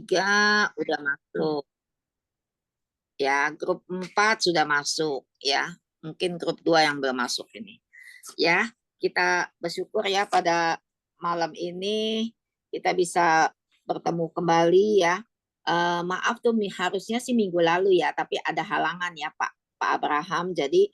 3 udah masuk. Ya, grup 4 sudah masuk ya. Mungkin grup 2 yang belum masuk ini. Ya, kita bersyukur ya pada malam ini kita bisa bertemu kembali ya. Maaf tuh harusnya sih minggu lalu ya, tapi ada halangan ya Pak Abraham. Jadi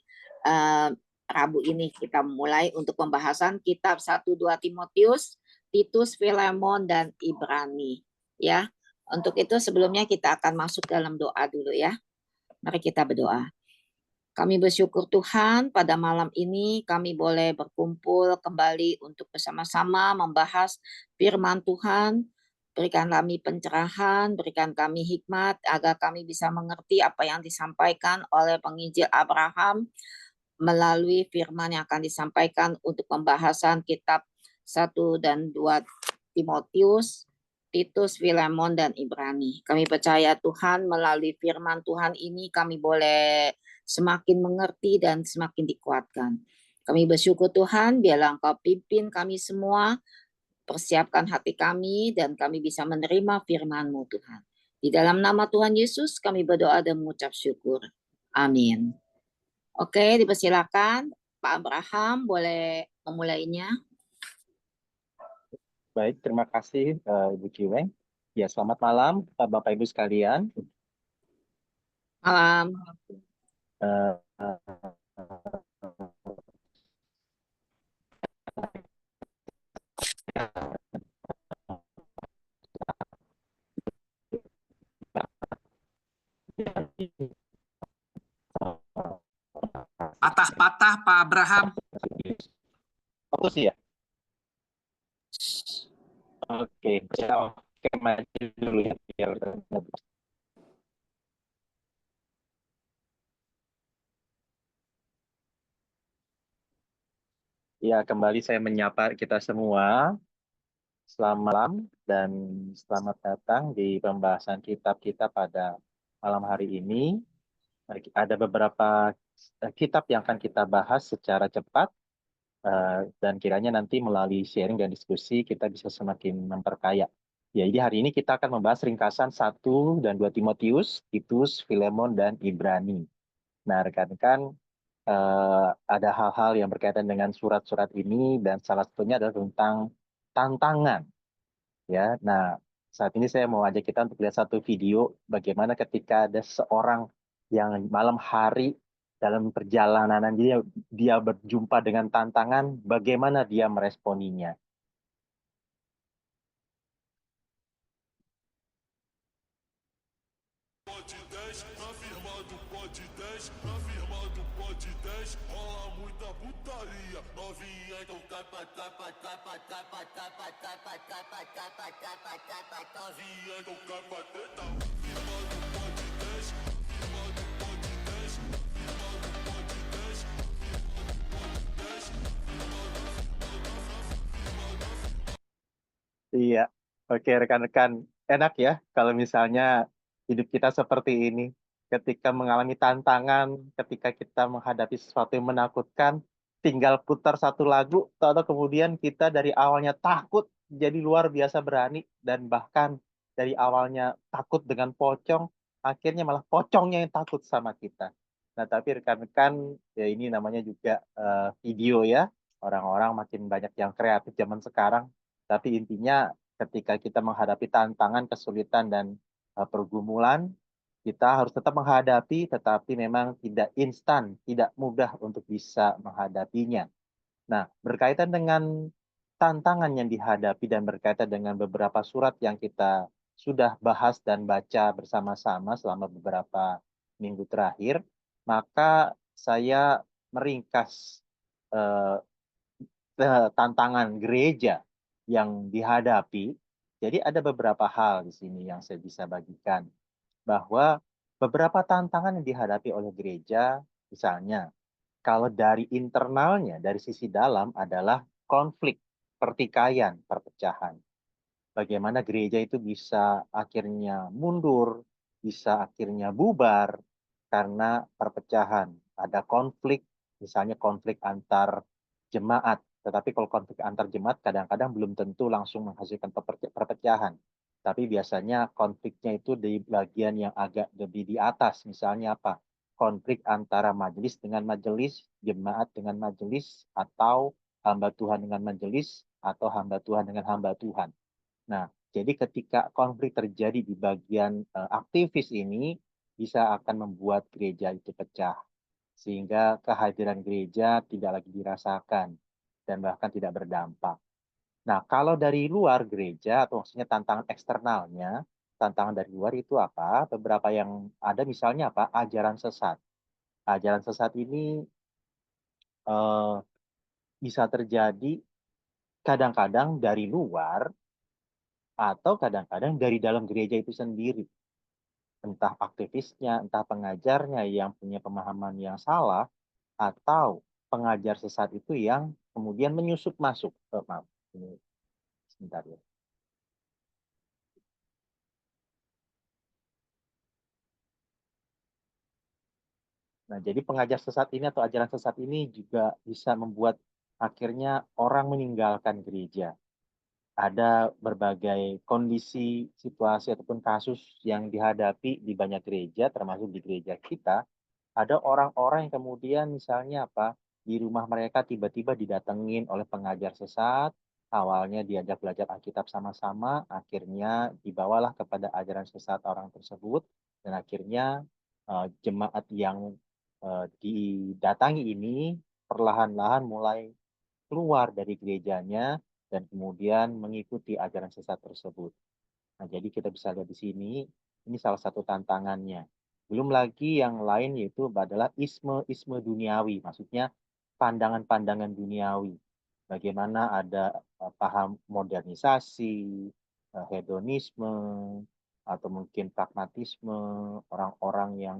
Rabu ini kita mulai untuk pembahasan kitab 1-2 Timotius, Titus, Filemon, dan Ibrani. Ya, untuk itu sebelumnya kita akan masuk dalam doa dulu ya. Mari kita berdoa. Kami bersyukur Tuhan pada malam ini kami boleh berkumpul kembali untuk bersama-sama membahas firman Tuhan. Berikan kami pencerahan, berikan kami hikmat agar kami bisa mengerti apa yang disampaikan oleh penginjil Abraham melalui firman yang akan disampaikan untuk pembahasan kitab 1 dan 2 Timotius, Titus, Filemon, dan Ibrani. Kami percaya Tuhan melalui firman Tuhan ini kami boleh semakin mengerti dan semakin dikuatkan. Kami bersyukur Tuhan, biarlah Engkau pimpin kami semua, persiapkan hati kami, dan kami bisa menerima firman-Mu Tuhan. Di dalam nama Tuhan Yesus kami berdoa dan mengucap syukur. Amin. Oke, dipersilakan Pak Abraham boleh memulainya. Baik, terima kasih Ibu Ciweng. Ya, selamat malam Bapak Ibu sekalian. Malam. Uh, Patah-patah Pak Abraham. Fokus ya. Oke, maju dulu ya. Ya, kembali saya menyapa kita semua. Selamat malam dan selamat datang di pembahasan kitab kita pada malam hari ini. Ada beberapa kitab yang akan kita bahas secara cepat dan kiranya nanti melalui sharing dan diskusi kita bisa semakin memperkaya. Ya, jadi hari ini kita akan membahas ringkasan 1 dan 2 Timotius, Titus, Filemon, dan Ibrani. Nah, rekan-rekan, ada hal-hal yang berkaitan dengan surat-surat ini dan salah satunya adalah tentang tantangan. Ya, nah saat ini saya mau ajak kita untuk lihat satu video bagaimana ketika ada seorang yang malam hari dalam perjalanan dia berjumpa dengan tantangan, bagaimana dia meresponinya. Iya, oke rekan-rekan, enak ya kalau misalnya hidup kita seperti ini. Ketika mengalami tantangan, ketika kita menghadapi sesuatu yang menakutkan, tinggal putar satu lagu, atau kemudian kita dari awalnya takut, jadi luar biasa berani, dan bahkan dari awalnya takut dengan pocong, akhirnya malah pocongnya yang takut sama kita. Nah, tapi rekan-rekan, ya ini namanya juga video ya, orang-orang makin banyak yang kreatif zaman sekarang. Tapi intinya ketika kita menghadapi tantangan, kesulitan, dan pergumulan, kita harus tetap menghadapi, tetapi memang tidak instan, tidak mudah untuk bisa menghadapinya. Nah, berkaitan dengan tantangan yang dihadapi dan berkaitan dengan beberapa surat yang kita sudah bahas dan baca bersama-sama selama beberapa minggu terakhir, maka saya meringkas eh, tantangan gereja yang dihadapi. Jadi ada beberapa hal di sini yang saya bisa bagikan. Bahwa beberapa tantangan yang dihadapi oleh gereja, misalnya, kalau dari internalnya, dari sisi dalam adalah konflik, pertikaian, perpecahan. Bagaimana gereja itu bisa akhirnya mundur, bisa akhirnya bubar karena perpecahan. Ada konflik, misalnya konflik antar jemaat. Tetapi kalau konflik antar jemaat kadang-kadang belum tentu langsung menghasilkan perpecahan. Tapi biasanya konfliknya itu di bagian yang agak lebih di atas. Misalnya apa? Konflik antara majelis dengan majelis, jemaat dengan majelis, atau hamba Tuhan dengan majelis, atau hamba Tuhan dengan hamba Tuhan. Nah, jadi ketika konflik terjadi di bagian aktivis ini, bisa akan membuat gereja itu pecah. Sehingga kehadiran gereja tidak lagi dirasakan dan bahkan tidak berdampak. Nah, kalau dari luar gereja atau maksudnya tantangan eksternalnya, tantangan dari luar itu apa? Beberapa yang ada misalnya apa? Ajaran sesat. Ajaran sesat ini eh, bisa terjadi kadang-kadang dari luar atau kadang-kadang dari dalam gereja itu sendiri. Entah aktivisnya, entah pengajarnya yang punya pemahaman yang salah, atau pengajar sesat itu yang kemudian menyusup masuk. Maaf, ini sebentar ya. Nah, jadi pengajar sesat ini atau ajaran sesat ini juga bisa membuat akhirnya orang meninggalkan gereja. Ada berbagai kondisi, situasi, ataupun kasus yang dihadapi di banyak gereja, termasuk di gereja kita. Ada orang-orang yang kemudian misalnya apa, di rumah mereka tiba-tiba didatengin oleh pengajar sesat, awalnya diajak belajar Alkitab sama-sama, akhirnya dibawalah kepada ajaran sesat orang tersebut, dan akhirnya jemaat yang didatangi ini perlahan-lahan mulai keluar dari gerejanya dan kemudian mengikuti ajaran sesat tersebut. Nah, jadi kita bisa lihat di sini, ini salah satu tantangannya. Belum lagi yang lain yaitu adalah isme-isme duniawi, maksudnya pandangan-pandangan duniawi. Bagaimana ada paham modernisasi, hedonisme, atau mungkin pragmatisme, orang-orang yang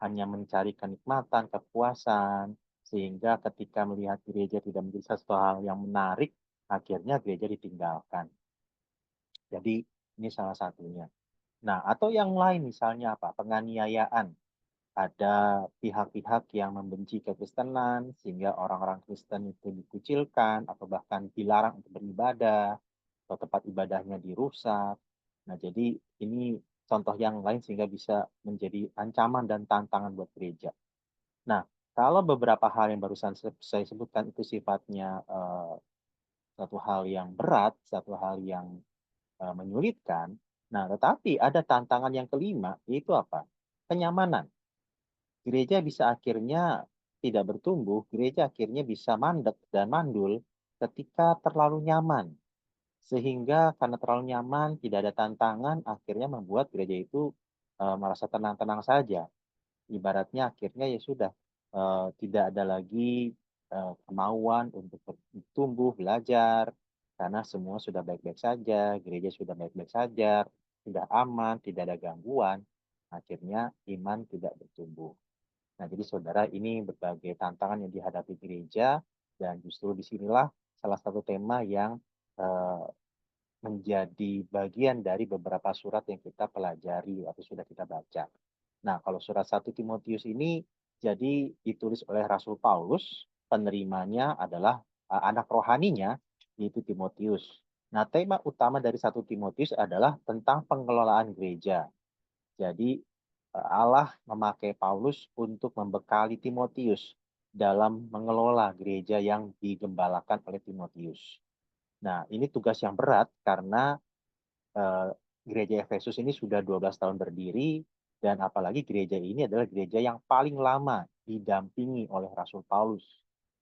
hanya mencari kenikmatan, kepuasan, sehingga ketika melihat gereja tidak menjadi sesuatu hal yang menarik, akhirnya gereja ditinggalkan. Jadi ini salah satunya. Nah, atau yang lain misalnya apa? Penganiayaan. Ada pihak-pihak yang membenci kekristenan sehingga orang-orang Kristen itu dikucilkan atau bahkan dilarang untuk beribadah atau tempat ibadahnya dirusak. Nah, jadi ini contoh yang lain sehingga bisa menjadi ancaman dan tantangan buat gereja. Nah, kalau beberapa hal yang barusan saya sebutkan itu sifatnya satu hal yang berat, satu hal yang menyulitkan. Nah, tetapi ada tantangan yang kelima, yaitu apa? Kenyamanan. Gereja bisa akhirnya tidak bertumbuh, gereja akhirnya bisa mandek dan mandul ketika terlalu nyaman. Sehingga karena terlalu nyaman, tidak ada tantangan, akhirnya membuat gereja itu merasa tenang-tenang saja. Ibaratnya akhirnya ya sudah, tidak ada lagi kemauan untuk bertumbuh, belajar, karena semua sudah baik-baik saja, gereja sudah baik-baik saja, sudah aman, tidak ada gangguan, akhirnya iman tidak bertumbuh. Nah, jadi saudara, ini berbagai tantangan yang dihadapi gereja, dan justru disinilah salah satu tema yang eh, menjadi bagian dari beberapa surat yang kita pelajari atau sudah kita baca. Nah, kalau surat 1 Timotius ini jadi ditulis oleh Rasul Paulus, penerimanya adalah anak rohaninya, yaitu Timotius. Nah, tema utama dari 1 Timotius adalah tentang pengelolaan gereja. Jadi, Allah memakai Paulus untuk membekali Timotius dalam mengelola gereja yang digembalakan oleh Timotius. Nah, ini tugas yang berat karena eh, gereja Efesus ini sudah 12 tahun berdiri, dan apalagi gereja ini adalah gereja yang paling lama didampingi oleh Rasul Paulus.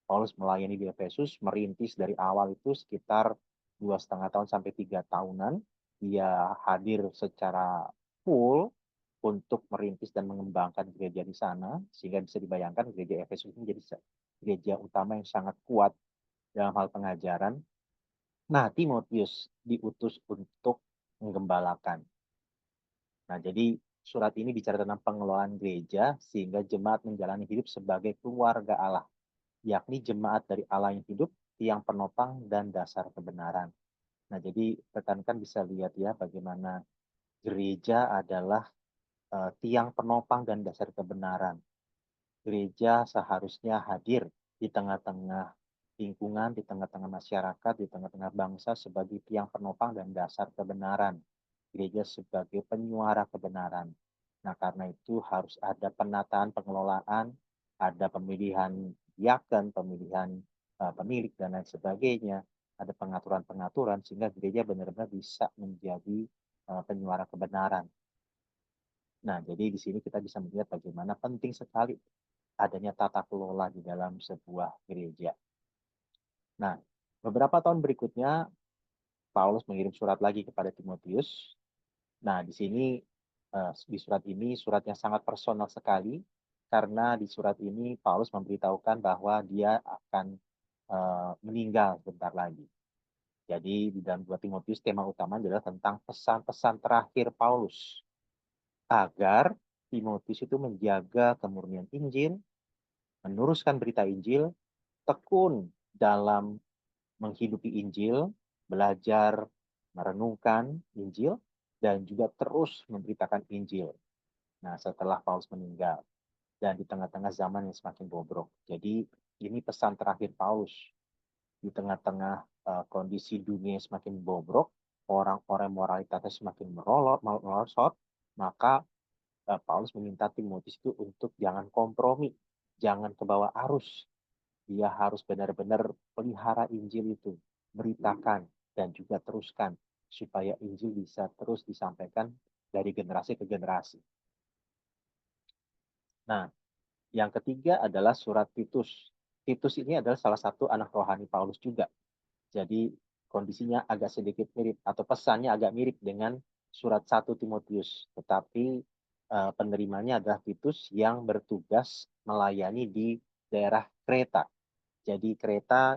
Paulus melayani di Efesus, merintis dari awal itu sekitar 2,5 tahun sampai 3 tahunan. Dia hadir secara full untuk merintis dan mengembangkan gereja di sana, sehingga bisa dibayangkan gereja Efesus ini jadi gereja utama yang sangat kuat dalam hal pengajaran. Nah, Timotius diutus untuk menggembalakan. Nah, jadi surat ini bicara tentang pengelolaan gereja sehingga jemaat menjalani hidup sebagai keluarga Allah, yakni jemaat dari Allah yang hidup, tiang penopang dan dasar kebenaran. Nah, jadi rekan-rekan bisa lihat ya bagaimana gereja adalah tiang penopang dan dasar kebenaran. Gereja seharusnya hadir di tengah-tengah lingkungan, di tengah-tengah masyarakat, di tengah-tengah bangsa sebagai tiang penopang dan dasar kebenaran. gereja sebagai penyuara kebenaran. Nah, karena itu harus ada penataan pengelolaan, ada pemilihan diaken, pemilihan pemilik dan lain sebagainya, ada pengaturan-pengaturan sehingga gereja benar-benar bisa menjadi penyuara kebenaran. Nah, jadi di sini kita bisa melihat bagaimana penting sekali adanya tata kelola di dalam sebuah gereja. Nah, beberapa tahun berikutnya Paulus mengirim surat lagi kepada Timotius. Nah, di sini di surat ini surat yang sangat personal sekali karena di surat ini Paulus memberitahukan bahwa dia akan meninggal sebentar lagi. Jadi di dalam 2 Timotius tema utama adalah tentang pesan-pesan terakhir Paulus agar Timotius itu menjaga kemurnian Injil, meneruskan berita Injil, tekun dalam menghidupi Injil, belajar merenungkan Injil, dan juga terus memberitakan Injil. Nah, setelah Paulus meninggal dan di tengah-tengah zaman yang semakin bobrok. Jadi ini pesan terakhir Paulus di tengah-tengah kondisi dunia yang semakin bobrok, orang-orang moralitasnya semakin merosot, maka Paulus meminta Timotius itu untuk jangan kompromi, jangan ke bawah arus. Dia harus benar-benar pelihara Injil itu, beritakan dan juga teruskan supaya Injil bisa terus disampaikan dari generasi ke generasi. Nah, yang ketiga adalah surat Titus. Titus ini adalah salah satu anak rohani Paulus juga. Jadi kondisinya agak sedikit mirip atau pesannya agak mirip dengan surat 1 Timotius. Tetapi penerimanya adalah Titus yang bertugas melayani di daerah Kreta. Jadi Kreta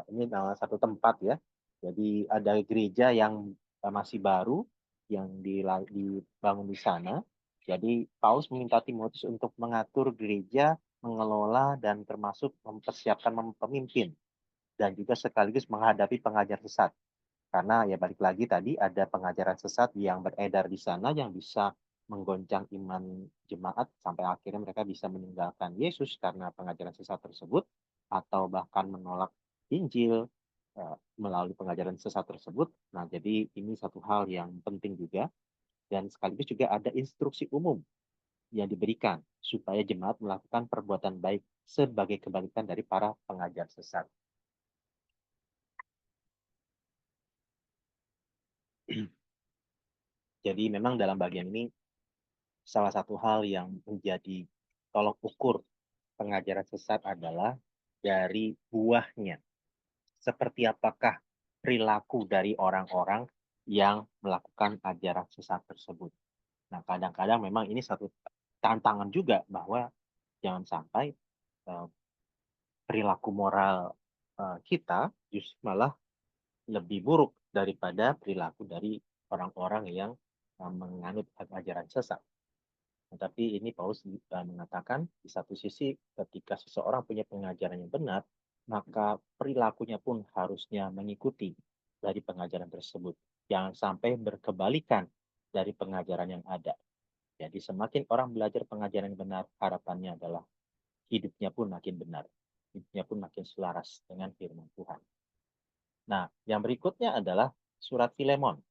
ini adalah satu tempat ya. Jadi ada gereja yang masih baru yang dibangun di sana. Jadi Paulus meminta Timotius untuk mengatur gereja, mengelola dan termasuk mempersiapkan pemimpin dan juga sekaligus menghadapi pengajar sesat. Karena ya balik lagi tadi ada pengajaran sesat yang beredar di sana yang bisa menggoncang iman jemaat sampai akhirnya mereka bisa meninggalkan Yesus karena pengajaran sesat tersebut atau bahkan menolak Injil melalui pengajaran sesat tersebut. Nah, jadi ini satu hal yang penting juga dan sekaligus juga ada instruksi umum yang diberikan supaya jemaat melakukan perbuatan baik sebagai kebalikan dari para pengajar sesat. Jadi memang dalam bagian ini salah satu hal yang menjadi tolok ukur pengajaran sesat adalah dari buahnya. Seperti apakah perilaku dari orang-orang yang melakukan ajaran sesat tersebut. Nah, kadang-kadang memang ini satu tantangan juga bahwa jangan sampai perilaku moral kita justru malah lebih buruk daripada perilaku dari orang-orang yang menganut ajaran sesat. Tetapi ini Paulus mengatakan di satu sisi ketika seseorang punya pengajaran yang benar, maka perilakunya pun harusnya mengikuti dari pengajaran tersebut. Jangan sampai berkebalikan dari pengajaran yang ada. Jadi semakin orang belajar pengajaran yang benar, harapannya adalah hidupnya pun makin benar. Hidupnya pun makin selaras dengan firman Tuhan. Nah, yang berikutnya adalah surat Filemon.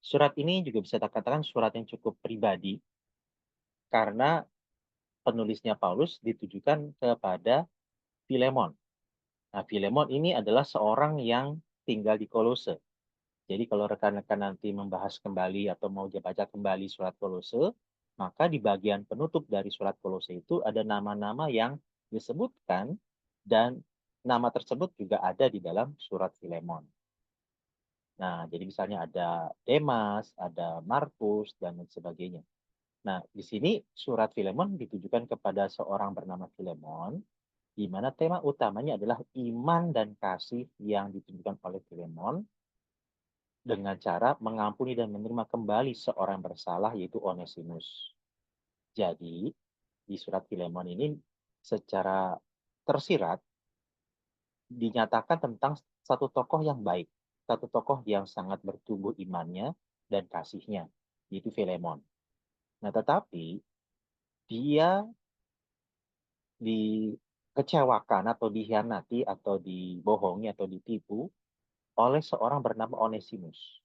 Surat ini juga bisa dikatakan surat yang cukup pribadi, karena penulisnya Paulus ditujukan kepada Filemon. Nah, Filemon ini adalah seorang yang tinggal di Kolose. Jadi kalau rekan-rekan nanti membahas kembali atau mau baca kembali surat Kolose, maka di bagian penutup dari surat Kolose itu ada nama-nama yang disebutkan dan nama tersebut juga ada di dalam surat Filemon. Nah, jadi misalnya ada Demas, ada Markus, dan lain sebagainya. Nah, di sini surat Filemon ditujukan kepada seorang bernama Filemon, di mana tema utamanya adalah iman dan kasih yang ditunjukkan oleh Filemon dengan cara mengampuni dan menerima kembali seorang bersalah, yaitu Onesimus. Jadi, di surat Filemon ini secara tersirat dinyatakan tentang satu tokoh yang baik, satu tokoh yang sangat bertumbuh imannya dan kasihnya, yaitu Filemon. Nah, tetapi dia dikecewakan atau dikhianati atau dibohongi atau ditipu oleh seorang bernama Onesimus.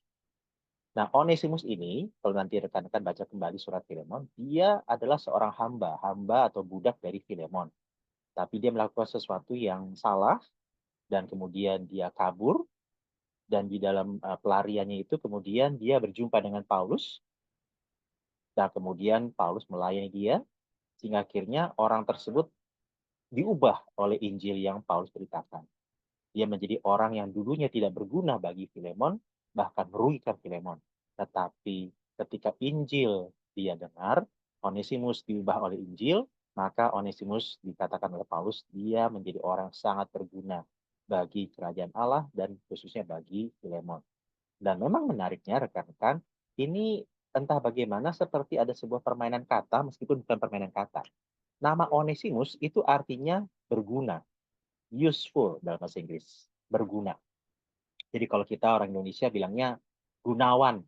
Nah, Onesimus ini, kalau nanti rekan-rekan baca kembali surat Filemon, dia adalah seorang hamba atau budak dari Filemon. Tapi dia melakukan sesuatu yang salah, dan kemudian dia kabur, dan di dalam pelariannya itu kemudian dia berjumpa dengan Paulus, dan kemudian Paulus melayani dia, sehingga akhirnya orang tersebut diubah oleh Injil yang Paulus beritakan. Dia menjadi orang yang dulunya tidak berguna bagi Filemon, bahkan merugikan Filemon. Tetapi ketika Injil dia dengar, Onesimus diubah oleh Injil, maka Onesimus dikatakan oleh Paulus, dia menjadi orang sangat berguna bagi kerajaan Allah dan khususnya bagi Filemon. Dan memang menariknya rekan-rekan, ini entah bagaimana seperti ada sebuah permainan kata, meskipun bukan permainan kata. Nama Onesimus itu artinya berguna, useful dalam bahasa Inggris, berguna. Jadi kalau kita orang Indonesia bilangnya Gunawan,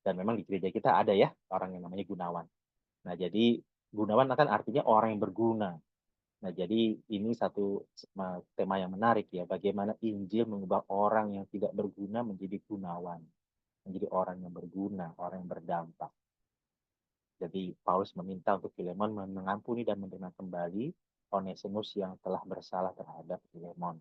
dan memang di gereja kita ada ya orang yang namanya Gunawan. Nah, jadi Gunawan kan artinya orang yang berguna. Nah, jadi ini satu tema yang menarik ya, bagaimana Injil mengubah orang yang tidak berguna menjadi gunawan, menjadi orang yang berguna, orang yang berdampak. Jadi Paulus meminta untuk Filemon mengampuni dan menerima kembali Onesimus yang telah bersalah terhadap Filemon.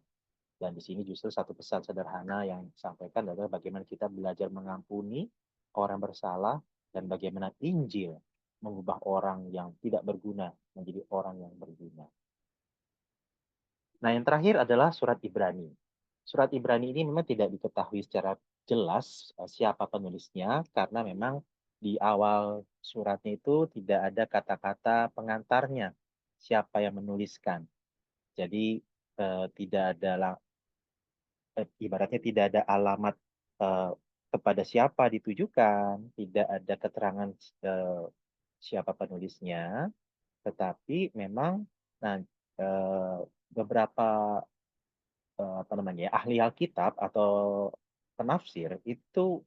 Dan di sini justru satu pesan sederhana yang disampaikan adalah bagaimana kita belajar mengampuni orang bersalah dan bagaimana Injil mengubah orang yang tidak berguna menjadi orang yang berguna. Nah, yang terakhir adalah surat Ibrani. Surat Ibrani ini memang tidak diketahui secara jelas siapa penulisnya karena memang di awal suratnya itu tidak ada kata-kata pengantarnya, siapa yang menuliskan. Jadi tidak ada ibaratnya tidak ada alamat kepada siapa ditujukan, tidak ada keterangan siapa penulisnya, tetapi memang nah, beberapa apa namanya ahli Alkitab atau penafsir itu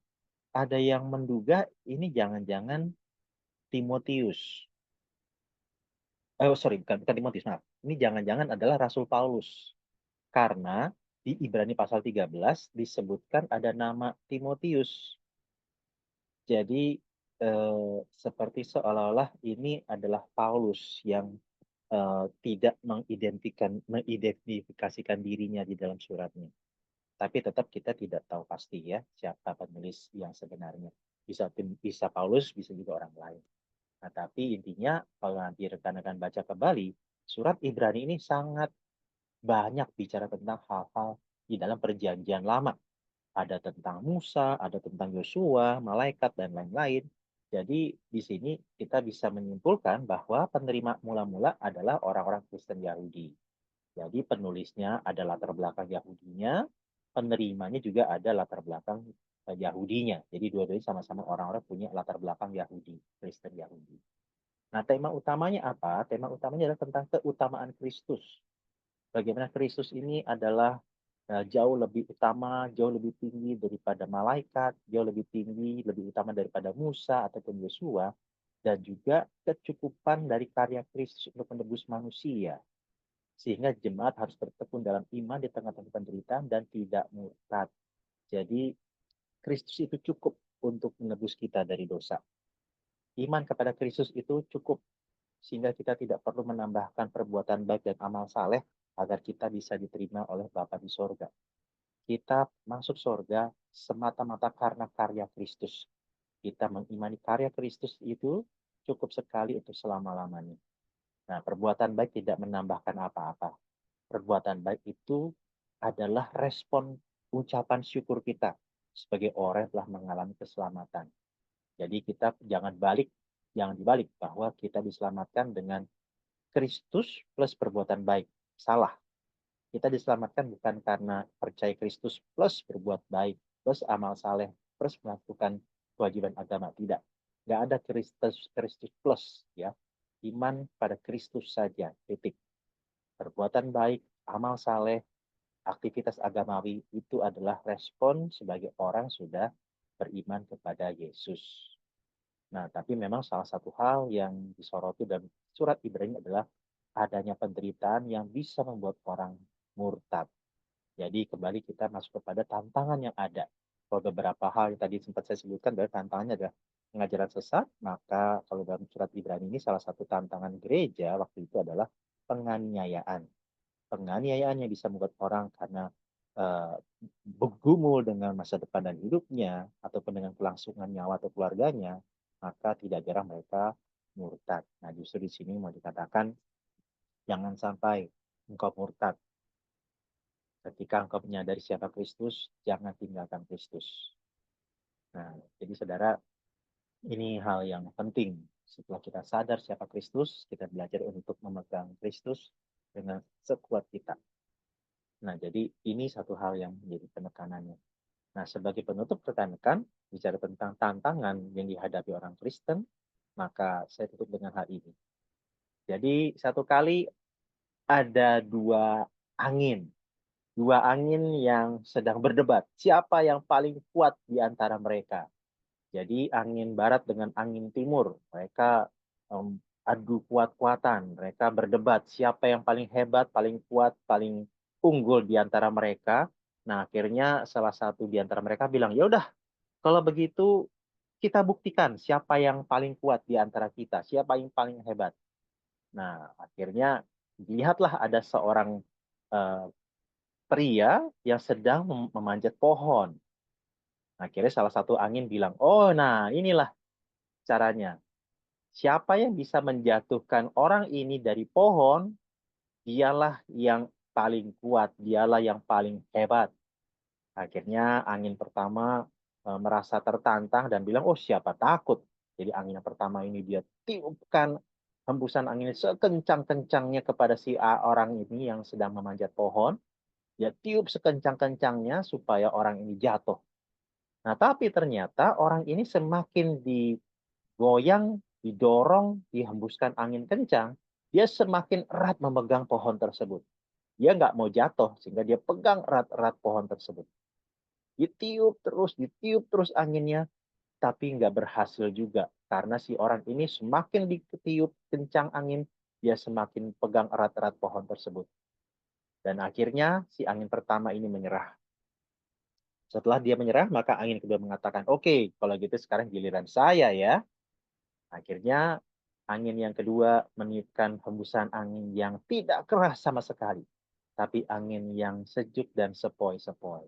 ada yang menduga ini jangan-jangan Timotius. Sorry, bukan Timotius, maaf. Ini jangan-jangan adalah Rasul Paulus. Karena di Ibrani pasal 13 disebutkan ada nama Timotius. Jadi seperti seolah-olah ini adalah Paulus yang tidak mengidentifikasikan dirinya di dalam suratnya. Tapi tetap kita tidak tahu pasti ya siapa penulis yang sebenarnya. Bisa Paulus, bisa juga orang lain. Nah, tapi intinya kalau nanti rekan-rekan baca kembali, surat Ibrani ini sangat banyak bicara tentang hal-hal di dalam perjanjian lama. Ada tentang Musa, ada tentang Yosua, malaikat, dan lain-lain. Jadi di sini kita bisa menyimpulkan bahwa penerima mula-mula adalah orang-orang Kristen Yahudi. Jadi penulisnya ada latar belakang Yahudinya, penerimanya juga ada latar belakang Yahudinya. Jadi dua-duanya sama-sama orang-orang punya latar belakang Yahudi, Kristen Yahudi. Nah, tema utamanya apa? Tema utamanya adalah tentang keutamaan Kristus. Bagaimana Kristus ini adalah jauh lebih utama, jauh lebih tinggi daripada malaikat, jauh lebih tinggi, lebih utama daripada Musa ataupun Yosua, dan juga kecukupan dari karya Kristus untuk menebus manusia. Sehingga jemaat harus bertekun dalam iman di tengah-tengah penderitaan dan tidak murtad. Jadi Kristus itu cukup untuk menebus kita dari dosa. Iman kepada Kristus itu cukup sehingga kita tidak perlu menambahkan perbuatan baik dan amal saleh agar kita bisa diterima oleh Bapa di sorga. Kita masuk sorga semata-mata karena karya Kristus. Kita mengimani karya Kristus itu cukup sekali untuk selama-lamanya. Nah, perbuatan baik tidak menambahkan apa-apa. Perbuatan baik itu adalah respon ucapan syukur kita sebagai orang yang telah mengalami keselamatan. Jadi kita jangan dibalik bahwa kita diselamatkan dengan Kristus plus perbuatan baik. Salah. Kita diselamatkan bukan karena percaya Kristus plus berbuat baik, plus amal saleh, plus melakukan kewajiban agama. Tidak. Nggak ada Kristus plus. Ya. Iman pada Kristus saja. Titik. Perbuatan baik, amal saleh, aktivitas agamawi itu adalah respon sebagai orang sudah beriman kepada Yesus. Nah, tapi memang salah satu hal yang disoroti dalam surat Ibrani adalah adanya penderitaan yang bisa membuat orang murtad. Jadi kembali kita masuk kepada tantangan yang ada. Kalau beberapa hal yang tadi sempat saya sebutkan adalah tantangannya adalah pengajaran sesat, maka kalau dalam surat Ibrani ini salah satu tantangan gereja waktu itu adalah penganiayaan. Penganiayaan yang bisa membuat orang karena eh, bergumul dengan masa depan dan hidupnya, ataupun dengan kelangsungan nyawa atau keluarganya, maka tidak jarang mereka murtad. Nah, justru di sini mau dikatakan, jangan sampai engkau murtad. Ketika engkau menyadari siapa Kristus, jangan tinggalkan Kristus. Nah, jadi saudara, ini hal yang penting. Setelah kita sadar siapa Kristus, kita belajar untuk memegang Kristus dengan sekuat kita. Nah, jadi ini satu hal yang menjadi penekanannya. Nah, sebagai penutup rekan-rekan, bicara tentang tantangan yang dihadapi orang Kristen, maka saya tutup dengan hal ini. Jadi, satu kali ada dua angin yang sedang berdebat. Siapa yang paling kuat di antara mereka? Jadi angin barat dengan angin timur, mereka adu kuat-kuatan, mereka berdebat siapa yang paling hebat, paling kuat, paling unggul di antara mereka. Nah, akhirnya salah satu di antara mereka bilang, ya udah, kalau begitu kita buktikan siapa yang paling kuat di antara kita, siapa yang paling hebat. Nah, akhirnya dilihatlah ada seorang uh, pria yang sedang memanjat pohon. Akhirnya salah satu angin bilang, oh nah inilah caranya. Siapa yang bisa menjatuhkan orang ini dari pohon, dialah yang paling kuat, dialah yang paling hebat. Akhirnya angin pertama merasa tertantang dan bilang, oh siapa takut. Jadi angin yang pertama ini dia tiupkan hembusan angin sekencang-kencangnya kepada si orang ini yang sedang memanjat pohon. Dia tiup sekencang-kencangnya supaya orang ini jatuh. Nah, tapi ternyata orang ini semakin digoyang, didorong, dihembuskan angin kencang, dia semakin erat memegang pohon tersebut. Dia nggak mau jatuh, sehingga dia pegang erat-erat pohon tersebut. Ditiup terus anginnya, tapi nggak berhasil juga. Karena si orang ini semakin ditiup kencang angin, dia semakin pegang erat-erat pohon tersebut. Dan akhirnya si angin pertama ini menyerah. Setelah dia menyerah, maka angin kedua mengatakan, oke, kalau gitu sekarang giliran saya ya. Akhirnya angin yang kedua meniupkan hembusan angin yang tidak keras sama sekali. Tapi angin yang sejuk dan sepoi-sepoi.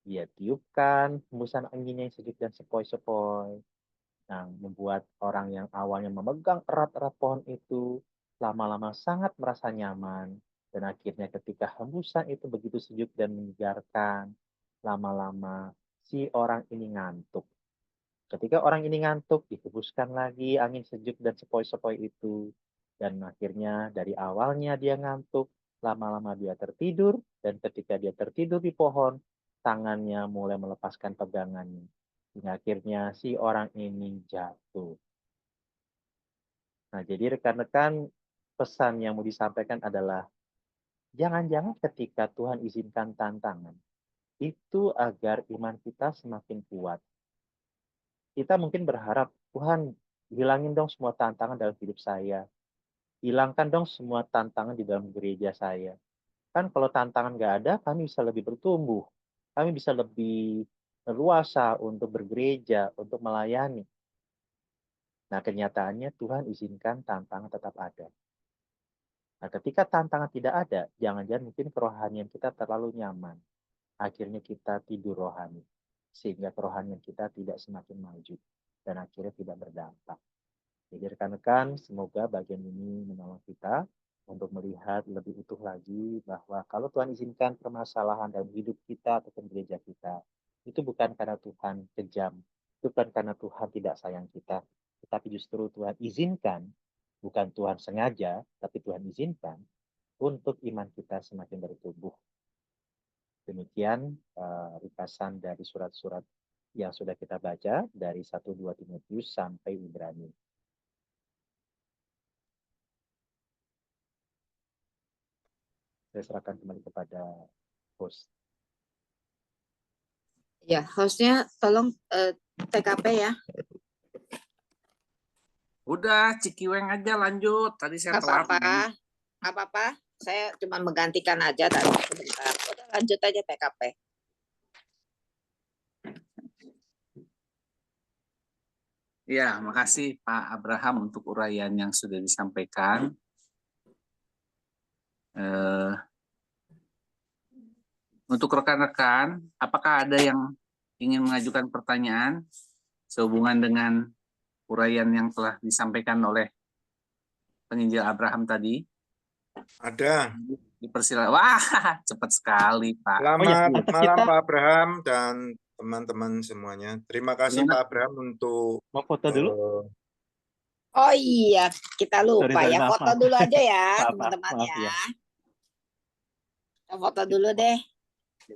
Dia tiupkan hembusan angin yang sejuk dan sepoi-sepoi. Yang membuat orang yang awalnya memegang erat-erat pohon itu lama-lama sangat merasa nyaman. Dan akhirnya ketika hembusan itu begitu sejuk dan menyegarkan, lama-lama si orang ini ngantuk. Ketika orang ini ngantuk, dihembuskan lagi angin sejuk dan sepoi-sepoi itu. Dan akhirnya dari awalnya dia ngantuk, lama-lama dia tertidur, dan ketika dia tertidur di pohon, tangannya mulai melepaskan pegangannya. Hingga akhirnya si orang ini jatuh. Nah, jadi rekan-rekan, pesan yang mau disampaikan adalah, jangan-jangan ketika Tuhan izinkan tantangan, itu agar iman kita semakin kuat. Kita mungkin berharap, Tuhan hilangin dong semua tantangan dalam hidup saya. Hilangkan dong semua tantangan di dalam gereja saya. Kan kalau tantangan nggak ada, kami bisa lebih bertumbuh. Kami bisa lebih leluasa untuk bergereja, untuk melayani. Nah, kenyataannya Tuhan izinkan tantangan tetap ada. Nah, ketika tantangan tidak ada, jangan-jangan mungkin kerohanian kita terlalu nyaman. Akhirnya kita tidur rohani. Sehingga kerohanian kita tidak semakin maju. Dan akhirnya tidak berdampak. Jadi rekan-rekan, semoga bagian ini menolong kita untuk melihat lebih utuh lagi bahwa kalau Tuhan izinkan permasalahan dalam hidup kita ataupun gereja kita, itu bukan karena Tuhan kejam, itu bukan karena Tuhan tidak sayang kita, tetapi justru Tuhan izinkan, bukan Tuhan sengaja, tapi Tuhan izinkan untuk iman kita semakin bertumbuh. Demikian ringkasan dari surat-surat yang sudah kita baca dari 1-2 Timotius sampai Ibrani. Saya serahkan kembali kepada host. Ya, hostnya tolong TKP ya. Udah, Cikiweng aja lanjut. Tadi saya Nggak telat. apa-apa, nggak apa-apa. Saya cuma menggantikan aja tadi sebentar. Udah lanjut aja TKP. Ya, makasih Pak Abraham untuk uraian yang sudah disampaikan. Eh, untuk rekan-rekan, apakah ada yang ingin mengajukan pertanyaan sehubungan dengan uraian yang telah disampaikan oleh penginjil Abraham tadi? Ada. Dipersilakan. Wah, cepat sekali Pak. Selamat Kita- malam kita- Pak Abraham dan teman-teman semuanya. Terima kasih Gimana? Pak Abraham untuk Mau foto dulu? Oh iya, kita lupa Sorry, ya. maaf, Foto maaf. dulu aja ya, Maaf, teman-teman maaf, ya. ya. Kita foto dulu deh.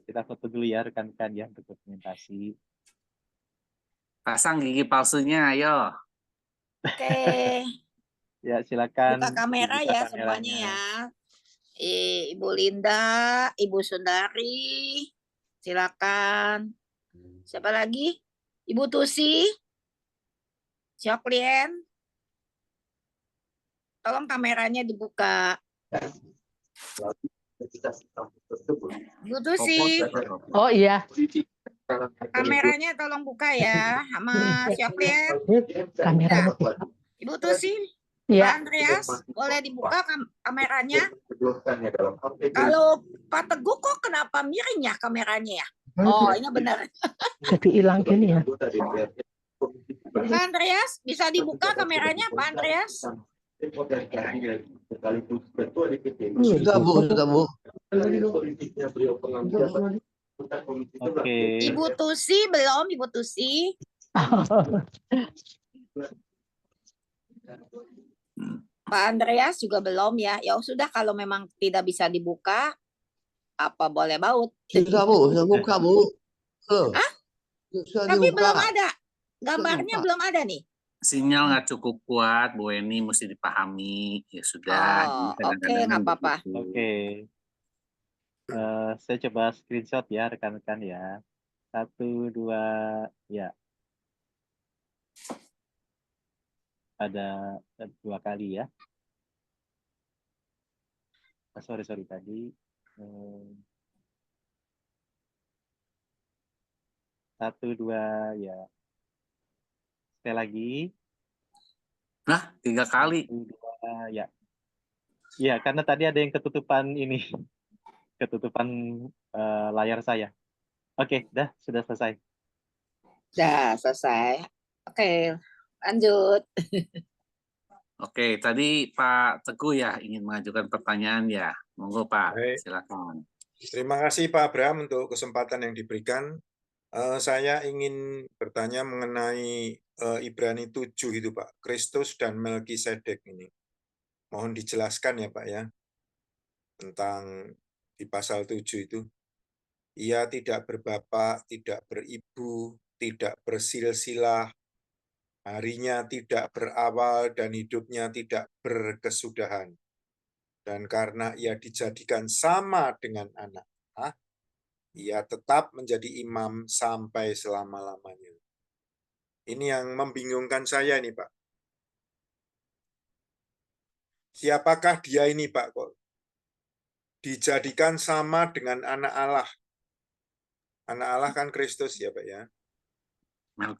Kita foto dulu ya rekan-rekan ya untuk dokumentasi. Pasang gigi palsunya, ayo. Oke, Ya, silakan buka kamera dibuka ya kameranya. semuanya ya. Ibu Linda, Ibu Sundari, silakan. Siapa lagi? Ibu Tusi, Syoklien. Tolong kameranya dibuka. Ibu Tusi, Oh iya, kameranya tolong buka ya, sama Syoklien. kameranya. Ibu Tusi, Pak Iya, Andreas, boleh dibuka kameranya? Kalau Pak Teguh kok kenapa miring ya kameranya ya? Oh, ini benar. jadi hilang gini ya. Pak Andreas, bisa dibuka kameranya, Pak Andreas? Sudah Bu. Oke. Ibu Tusi belum, Ibu Tusi. Pak Andreas juga belum ya. Ya sudah, kalau memang tidak bisa dibuka, apa boleh baut. Sudah buka Bu. Hah? Sudah Tapi dibuka. belum ada. Gambarnya Dibuka. belum ada nih. Sinyal nggak cukup kuat, Bu Eni, mesti dipahami. Ya sudah. Oh, ini kadang-kadang oke, nggak apa-apa. begitu. Oke. Saya coba screenshot ya rekan-rekan ya. 1, 2, ya. Ada 2 kali ya. Sorry tadi. 1, 2, ya. Sekali lagi. Nah, 3 kali. 1, 2, ya. Ya, karena tadi ada yang ketutupan ini. Ketutupan layar saya. Oke, sudah selesai. Sudah selesai. Oke, lanjut. Oke, tadi Pak Teguh ya ingin mengajukan pertanyaan ya. Monggo Pak, Baik. silakan. Terima kasih Pak Abraham untuk kesempatan yang diberikan. Saya ingin bertanya mengenai Ibrani 7 itu Pak, Kristus dan Melkisedek ini. Mohon dijelaskan ya Pak ya, tentang di pasal 7 itu. Ia tidak berbapak, tidak beribu, tidak bersilsilah, harinya tidak berawal, dan hidupnya tidak berkesudahan. Dan karena ia dijadikan sama dengan anak-anak, ia tetap menjadi imam sampai selama-lamanya. Ini yang membingungkan saya nih Pak. Siapakah dia ini Pak kok? Dijadikan sama dengan anak Allah. Anak Allah kan Kristus ya Pak ya.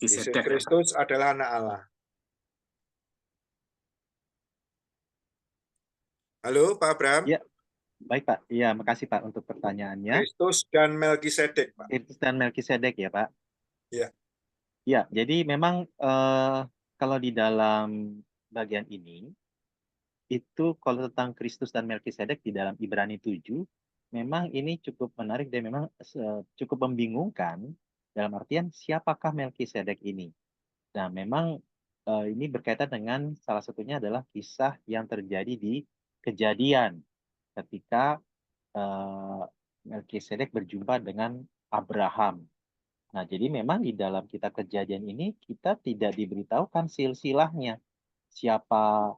Yesus Melkisedek. Kristus adalah anak Allah. Halo Pak Abraham. Ya. Baik Pak, iya makasih Pak untuk pertanyaannya. Kristus dan Melkisedek Pak. Kristus dan Melkisedek ya Pak. Iya. Ya, jadi memang kalau di dalam bagian ini, itu kalau tentang Kristus dan Melkisedek di dalam Ibrani 7, memang ini cukup menarik dan memang cukup membingungkan dalam artian siapakah Melkisedek ini. Nah, memang ini berkaitan dengan salah satunya adalah kisah yang terjadi di Kejadian ketika Melkisedek berjumpa dengan Abraham. Nah, jadi memang di dalam kitab Kejadian ini kita tidak diberitahukan silsilahnya, siapa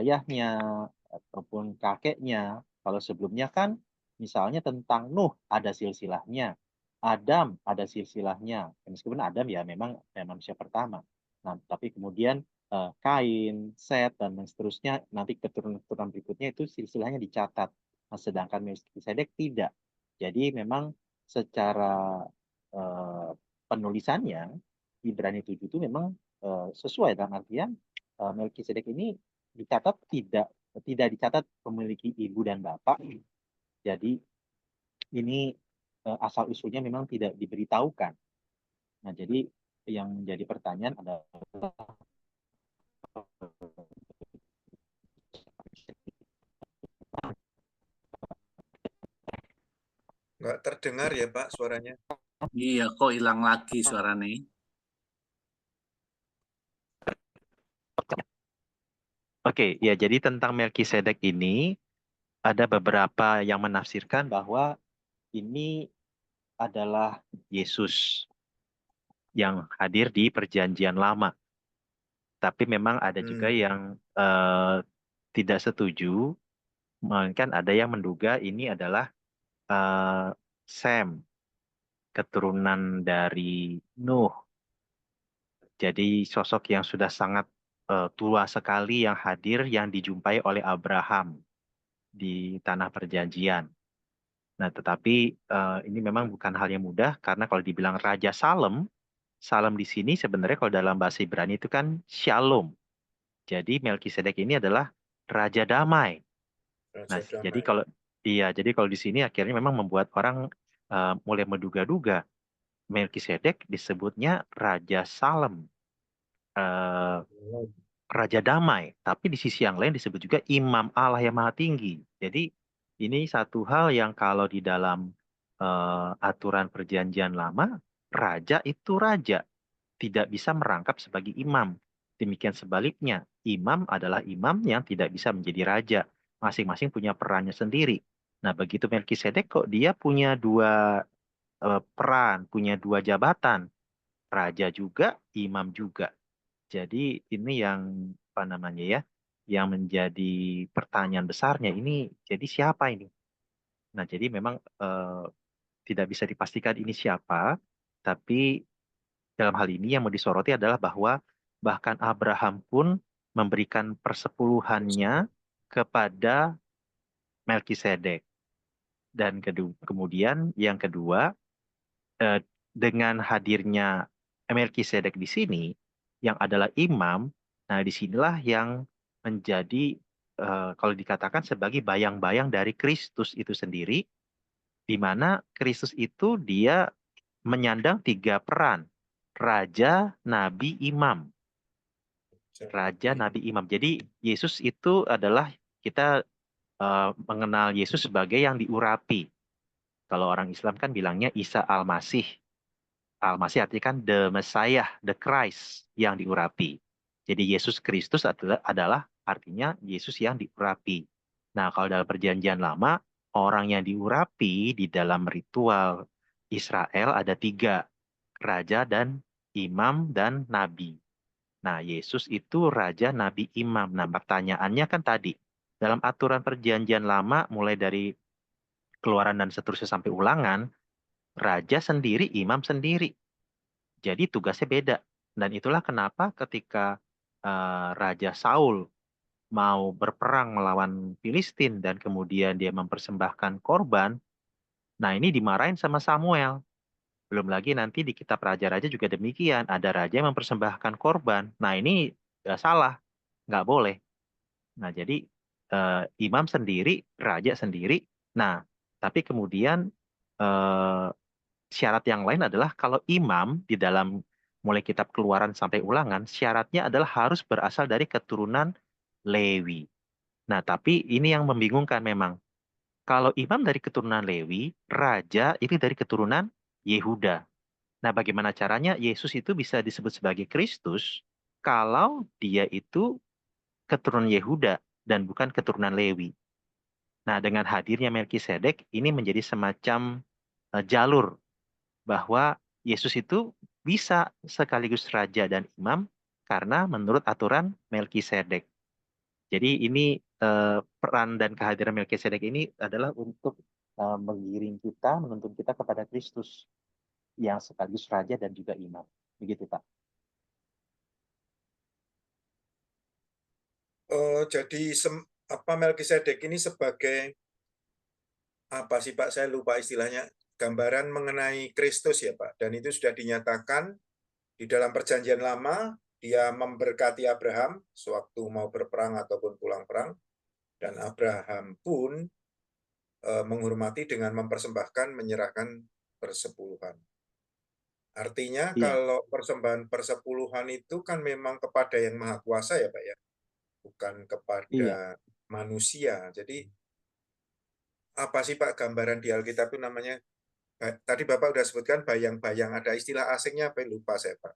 ayahnya ataupun kakeknya. Kalau sebelumnya kan misalnya tentang Nuh ada silsilahnya, Adam ada silsilahnya. Meskipun Adam ya memang manusia pertama. Nah, tapi kemudian Kain, Set dan seterusnya nanti keturunan-keturunan berikutnya itu silsilahnya dicatat. Nah, sedangkan Melkisedek tidak. Jadi memang secara penulisannya Ibrani 7 itu memang sesuai dalam artian Melkisedek ini dicatat tidak dicatat memiliki ibu dan bapak. Jadi ini asal usulnya memang tidak diberitahukan. Nah, jadi yang menjadi pertanyaan adalah Nggak terdengar ya Pak suaranya. Iya, kok hilang lagi suaranya. Oke, ya jadi tentang Melkisedek ini ada beberapa yang menafsirkan bahwa ini adalah Yesus yang hadir di Perjanjian Lama. Tapi memang ada juga yang tidak setuju, melainkan ada yang menduga ini adalah Sem, keturunan dari Nuh. Jadi sosok yang sudah sangat tua sekali yang hadir yang dijumpai oleh Abraham di tanah perjanjian. Nah, tetapi ini memang bukan hal yang mudah karena kalau dibilang Raja Salem, Salem di sini sebenarnya kalau dalam bahasa Ibrani itu kan Shalom. Jadi Melkisedek ini adalah Raja Damai. Nah, Raja jadi Damai. jadi kalau di sini akhirnya memang membuat orang mulai menduga-duga Melkisedek disebutnya Raja Salem, Raja Damai. Tapi di sisi yang lain disebut juga Imam Allah yang Maha Tinggi. Jadi ini satu hal yang kalau di dalam aturan Perjanjian Lama, raja itu raja, tidak bisa merangkap sebagai imam. Demikian sebaliknya, imam adalah imam yang tidak bisa menjadi raja. Masing-masing punya perannya sendiri. Nah, begitu Melkisedek kok dia punya dua peran, punya dua jabatan, raja juga, imam juga. Jadi ini yang apa namanya ya, yang menjadi pertanyaan besarnya ini. Jadi siapa ini? Nah, jadi memang tidak bisa dipastikan ini siapa, tapi dalam hal ini yang mau disoroti adalah bahwa bahkan Abraham pun memberikan persepuluhannya kepada Melkisedek. Dan kemudian yang kedua, dengan hadirnya Melkisedek di sini, yang adalah imam, nah disinilah yang menjadi, kalau dikatakan sebagai bayang-bayang dari Kristus itu sendiri, di mana Kristus itu dia menyandang tiga peran, raja, nabi, imam. Raja, nabi, imam. Jadi Yesus itu adalah kita mengenal Yesus sebagai yang diurapi. Kalau orang Islam kan bilangnya Isa Al-Masih. Al-Masih artinya kan the Messiah, the Christ yang diurapi. Jadi Yesus Kristus adalah artinya Yesus yang diurapi. Nah, kalau dalam Perjanjian Lama, orang yang diurapi di dalam ritual Israel ada tiga, raja dan imam dan nabi. Nah, Yesus itu raja, nabi, imam. Nah, pertanyaannya kan tadi, dalam aturan Perjanjian Lama, mulai dari Keluaran dan seterusnya sampai Ulangan, raja sendiri, imam sendiri. Jadi tugasnya beda. Dan itulah kenapa ketika Raja Saul mau berperang melawan Filistin dan kemudian dia mempersembahkan korban, nah ini dimarahin sama Samuel. Belum lagi nanti di kitab Raja-Raja juga demikian, ada raja yang mempersembahkan korban. Nah ini salah, nggak boleh. Nah jadi imam sendiri, raja sendiri. Nah tapi kemudian syarat yang lain adalah kalau imam di dalam mulai kitab Keluaran sampai Ulangan, syaratnya adalah harus berasal dari keturunan Lewi. Nah, tapi ini yang membingungkan memang. Kalau imam dari keturunan Lewi, raja ini dari keturunan Yehuda. Nah, bagaimana caranya Yesus itu bisa disebut sebagai Kristus kalau dia itu keturunan Yehuda dan bukan keturunan Lewi. Nah, dengan hadirnya Melkisedek, ini menjadi semacam jalur bahwa Yesus itu bisa sekaligus raja dan imam karena menurut aturan Melkisedek. Jadi ini peran dan kehadiran Melkisedek ini adalah untuk menggiring kita, menuntun kita kepada Kristus yang sekaligus raja dan juga imam. Begitu, Pak. Jadi Melkisedek ini sebagai apa sih Pak? Saya lupa istilahnya. Gambaran mengenai Kristus ya Pak. Dan itu sudah dinyatakan di dalam Perjanjian Lama dia memberkati Abraham sewaktu mau berperang ataupun pulang perang, dan Abraham pun menghormati dengan mempersembahkan, menyerahkan persepuluhan. Artinya Iya. kalau persembahan persepuluhan itu kan memang kepada yang Maha Kuasa ya Pak ya, bukan kepada manusia. Jadi apa sih Pak gambaran di Alkitab itu namanya? Tadi Bapak sudah sebutkan bayang-bayang, ada istilah asingnya apa lupa saya Pak.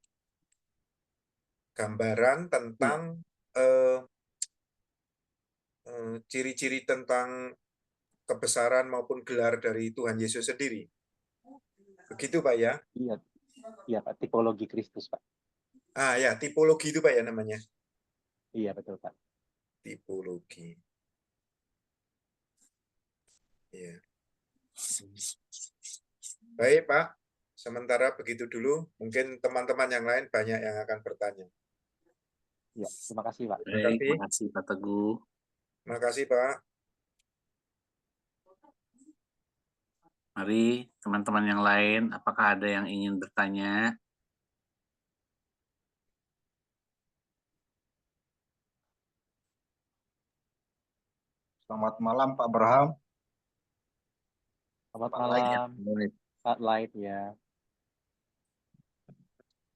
Gambaran tentang ciri-ciri tentang kebesaran maupun gelar dari Tuhan Yesus sendiri. Begitu Pak ya? Iya, iya Pak, tipologi Kristus Pak. Ah ya, tipologi itu Pak ya namanya. Iya betul Pak. Tipologi. Ya. Baik Pak, sementara begitu dulu. Mungkin teman-teman yang lain banyak yang akan bertanya. Ya, terima kasih Pak. Baik, terima kasih Pak Teguh. Terima kasih Pak. Mari teman-teman yang lain, apakah ada yang ingin bertanya? Selamat malam Pak Abraham. Selamat Pak Light ya. malam Pak Light ya.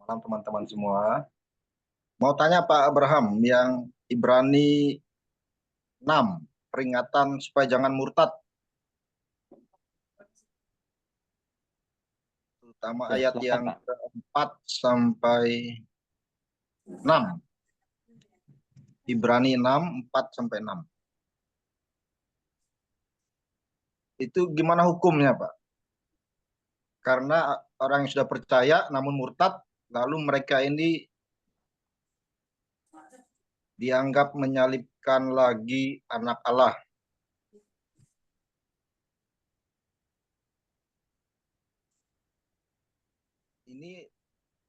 Malam teman-teman semua. Mau tanya Pak Abraham yang Ibrani 6, peringatan supaya jangan murtad. Terutama Ya, ayat silakan, yang Pak. 4 sampai 6. Ibrani 6, 4 sampai 6. Itu gimana hukumnya Pak? Karena orang yang sudah percaya namun murtad, lalu mereka ini dianggap menyalibkan lagi anak Allah. Ini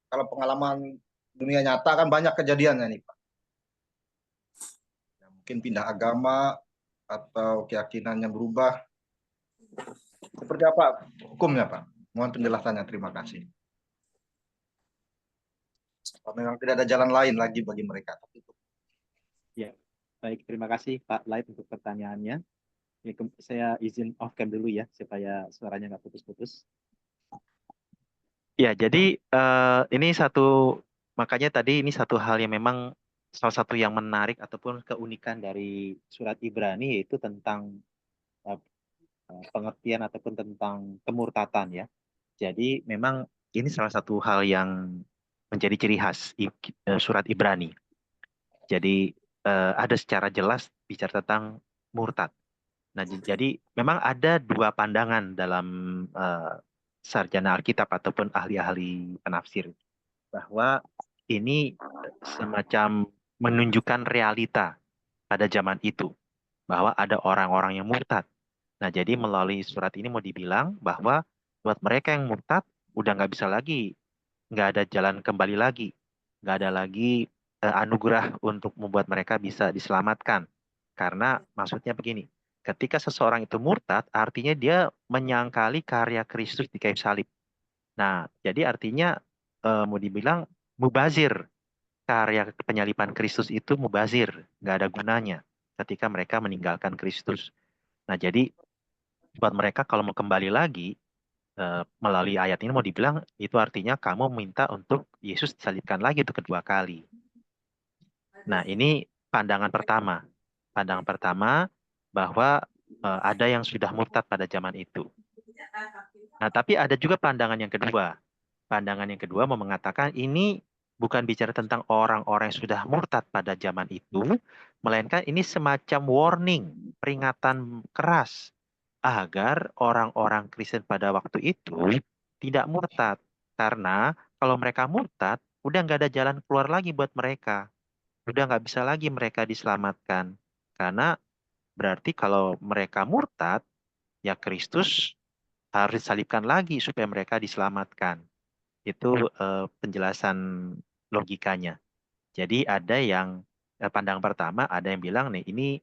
kalau pengalaman dunia nyata kan banyak kejadiannya nih Pak. Ya, mungkin pindah agama atau keyakinannya berubah. Seperti apa hukumnya Pak? Mohon penjelasannya, terima kasih. Kalau memang tidak ada jalan lain lagi bagi mereka. Ya, baik. Terima kasih Pak Light untuk pertanyaannya. Ya, saya izin off cam dulu ya, supaya suaranya nggak putus-putus. Ya, jadi ini makanya tadi ini satu hal yang memang salah satu yang menarik ataupun keunikan dari surat Ibrani, yaitu tentang pengertian ataupun tentang kemurtatan ya. Jadi memang ini salah satu hal yang menjadi ciri khas surat Ibrani. Jadi ada secara jelas bicara tentang murtad. Nah, jadi memang ada dua pandangan dalam sarjana Alkitab ataupun ahli-ahli penafsir, bahwa ini semacam menunjukkan realita pada zaman itu, bahwa ada orang-orang yang murtad. Nah, jadi melalui surat ini mau dibilang bahwa buat mereka yang murtad udah nggak ada jalan kembali lagi, nggak ada lagi anugerah untuk membuat mereka bisa diselamatkan. Karena maksudnya begini, ketika seseorang itu murtad, artinya dia menyangkali karya Kristus di kayu salib. Nah, jadi artinya mau dibilang mubazir, karya penyaliban Kristus itu mubazir, nggak ada gunanya ketika mereka meninggalkan Kristus. Nah, jadi buat mereka kalau mau kembali lagi melalui ayat ini mau dibilang itu artinya kamu minta untuk Yesus disalibkan lagi untuk kedua kali. Nah, ini pandangan pertama. Pandangan pertama bahwa ada yang sudah murtad pada zaman itu. Nah, tapi ada juga pandangan yang kedua. Pandangan yang kedua mau mengatakan ini bukan bicara tentang orang-orang yang sudah murtad pada zaman itu, melainkan ini semacam warning, peringatan keras agar orang-orang Kristen pada waktu itu tidak murtad. Karena kalau mereka murtad, udah nggak ada jalan keluar lagi buat mereka. Udah nggak bisa lagi mereka diselamatkan. Karena berarti kalau mereka murtad, ya Kristus harus disalibkan lagi supaya mereka diselamatkan. Itu penjelasan logikanya. Jadi ada yang pandangan pertama, ada yang bilang nih ini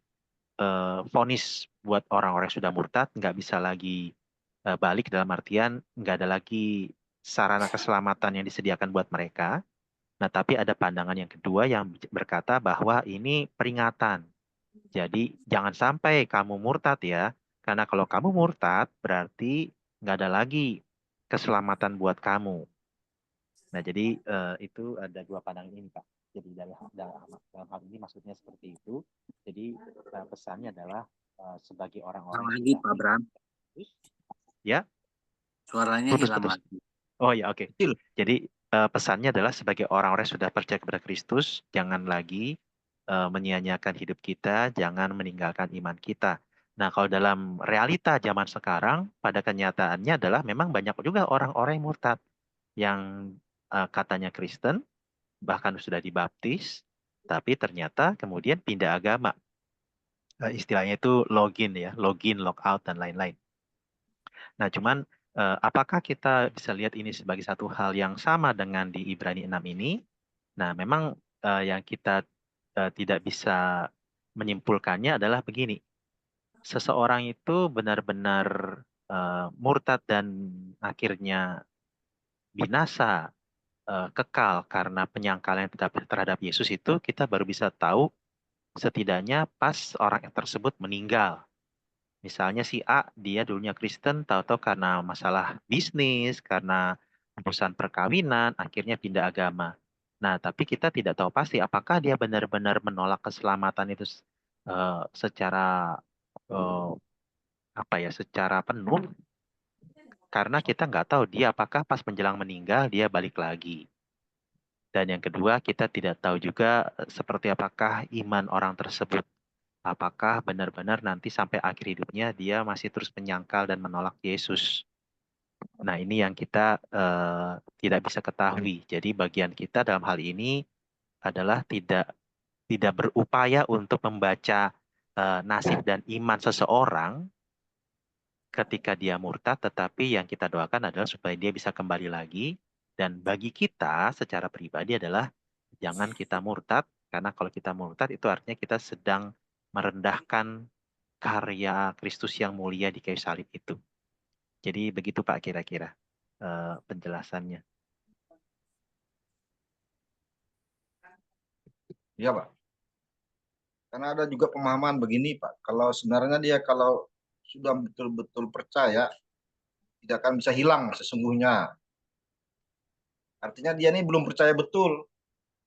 vonis buat orang-orang yang sudah murtad, nggak bisa lagi balik, dalam artian nggak ada lagi sarana keselamatan yang disediakan buat mereka. Nah, tapi ada pandangan yang kedua yang berkata bahwa ini peringatan. Jadi jangan sampai kamu murtad ya. Karena kalau kamu murtad berarti nggak ada lagi keselamatan buat kamu. Nah, jadi itu ada dua pandangan ini, Pak. Jadi dalam hal ini maksudnya seperti itu. Jadi pesannya adalah sebagai orang-orang lagi Pak Bram, ya, suaranya hilang putus-putus. lagi. Oh ya, oke. Jadi pesannya adalah sebagai orang-orang yang sudah percaya kepada Kristus, jangan lagi menyia-nyiakan hidup kita, jangan meninggalkan iman kita. Nah, kalau dalam realita zaman sekarang, pada kenyataannya adalah memang banyak juga orang-orang yang murtad, yang katanya Kristen, bahkan sudah dibaptis, tapi ternyata kemudian pindah agama. Istilahnya itu login ya, login, logout, dan lain-lain. Nah, cuman apakah kita bisa lihat ini sebagai satu hal yang sama dengan di Ibrani 6 ini? Nah, memang yang kita tidak bisa menyimpulkannya adalah begini. Seseorang itu benar-benar murtad dan akhirnya binasa, kekal karena penyangkalan terhadap Yesus itu kita baru bisa tahu setidaknya pas orang tersebut meninggal. Misalnya si A, dia dulunya Kristen, tahu-tahu karena masalah bisnis, karena urusan perkawinan, akhirnya pindah agama. Nah, tapi kita tidak tahu pasti apakah dia benar-benar menolak keselamatan itu secara secara penuh, karena kita nggak tahu dia apakah pas menjelang meninggal dia balik lagi. Dan yang kedua, kita tidak tahu juga seperti apakah iman orang tersebut. Apakah benar-benar nanti sampai akhir hidupnya dia masih terus menyangkal dan menolak Yesus. Nah, ini yang kita tidak bisa ketahui. Jadi bagian kita dalam hal ini adalah tidak berupaya untuk membaca nasib dan iman seseorang ketika dia murtad, tetapi yang kita doakan adalah supaya dia bisa kembali lagi. Dan bagi kita secara pribadi adalah jangan kita murtad, karena kalau kita murtad itu artinya kita sedang merendahkan karya Kristus yang mulia di kayu salib itu. Jadi begitu Pak kira-kira penjelasannya. Iya, Pak. Karena ada juga pemahaman begini, Pak. Kalau sebenarnya dia kalau sudah betul-betul percaya, tidak akan bisa hilang sesungguhnya. Artinya dia ini belum percaya betul.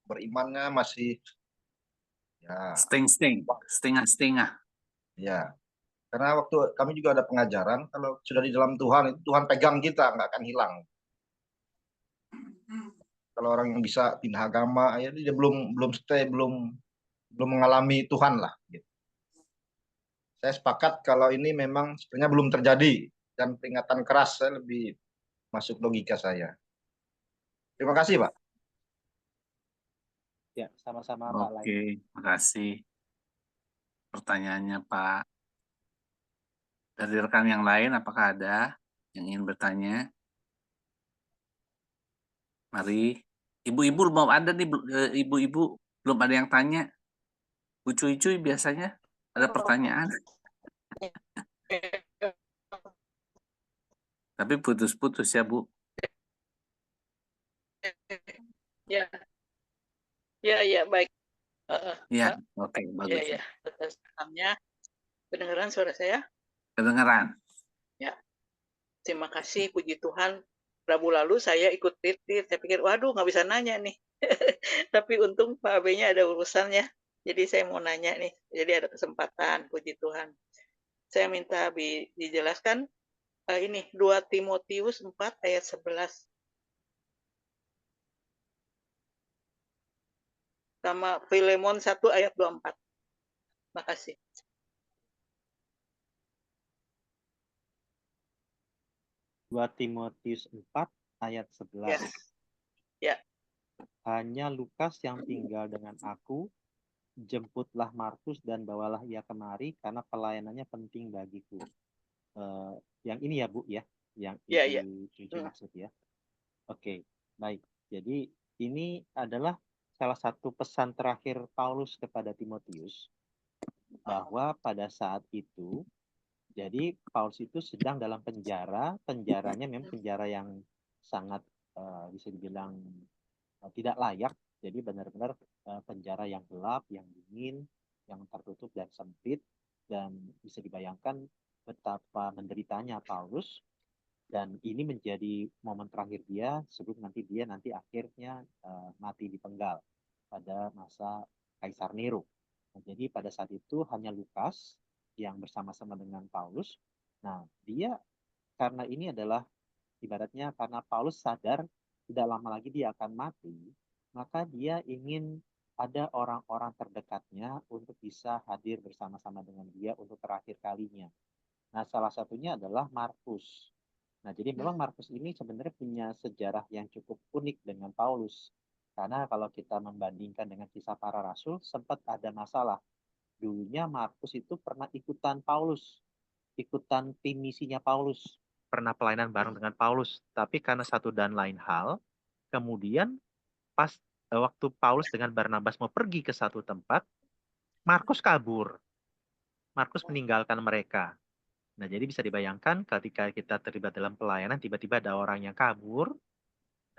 Berimannya masih ya, setengah-setengah. ya. Karena waktu kami juga ada pengajaran, kalau sudah di dalam Tuhan, itu Tuhan pegang kita, nggak akan hilang. Kalau orang yang bisa pindah agama, ya dia belum stay, belum mengalami Tuhan lah. Gitu. Saya sepakat kalau ini memang sebenarnya belum terjadi dan peringatan keras saya lebih masuk logika saya. Terima kasih, Pak. Ya, sama-sama Pak Lai. Oke, makasih pertanyaannya Pak. Dari rekan yang lain, apakah ada yang ingin bertanya? Mari. Ibu-ibu belum ada nih, ibu-ibu belum ada yang tanya. Bu Cuy-Cuy biasanya ada pertanyaan. Tapi putus-putus ya, Bu. Ya, ya, baik. Ya, oke, bagus. Ya. Salamnya, kedengaran suara saya? Kedengeran. Ya, terima kasih, puji Tuhan. Rabu lalu saya ikut retreat, saya pikir, waduh, nggak bisa nanya nih. Tapi untung Pak AB-nya ada urusannya. Jadi saya mau nanya nih, jadi ada kesempatan, puji Tuhan. Saya minta dijelaskan ini 2 Timotius 4 ayat 11. Sama Filemon 1 ayat 24. Makasih. Timotius 4 ayat 11. Ya. Hanya Lukas yang tinggal dengan aku, jemputlah Markus dan bawalah ia kemari karena pelayanannya penting bagiku. Yang ini ya Bu ya, yang Ibu maksud ya. Oke, baik. Jadi ini adalah salah satu pesan terakhir Paulus kepada Timotius, bahwa pada saat itu, jadi Paulus itu sedang dalam penjara, penjaranya memang penjara yang sangat bisa dibilang tidak layak. Jadi benar-benar penjara yang gelap, yang dingin, yang tertutup dan sempit, dan bisa dibayangkan betapa menderitanya Paulus. Dan ini menjadi momen terakhir dia sebelum dia akhirnya mati dipenggal pada masa Kaisar Nero. Nah, jadi pada saat itu hanya Lukas yang bersama-sama dengan Paulus. Nah, dia karena ini adalah ibaratnya karena Paulus sadar tidak lama lagi dia akan mati, maka dia ingin ada orang-orang terdekatnya untuk bisa hadir bersama-sama dengan dia untuk terakhir kalinya. Nah, salah satunya adalah Markus. Nah, jadi memang Markus ini sebenarnya punya sejarah yang cukup unik dengan Paulus. Karena kalau kita membandingkan dengan kisah para rasul, sempat ada masalah. Dulunya Markus itu pernah ikutan Paulus, ikutan tim misinya Paulus, pernah pelayanan bareng dengan Paulus. Tapi karena satu dan lain hal, kemudian pas waktu Paulus dengan Barnabas mau pergi ke satu tempat, Markus kabur. Markus meninggalkan mereka. Nah, jadi bisa dibayangkan ketika kita terlibat dalam pelayanan, tiba-tiba ada orang yang kabur.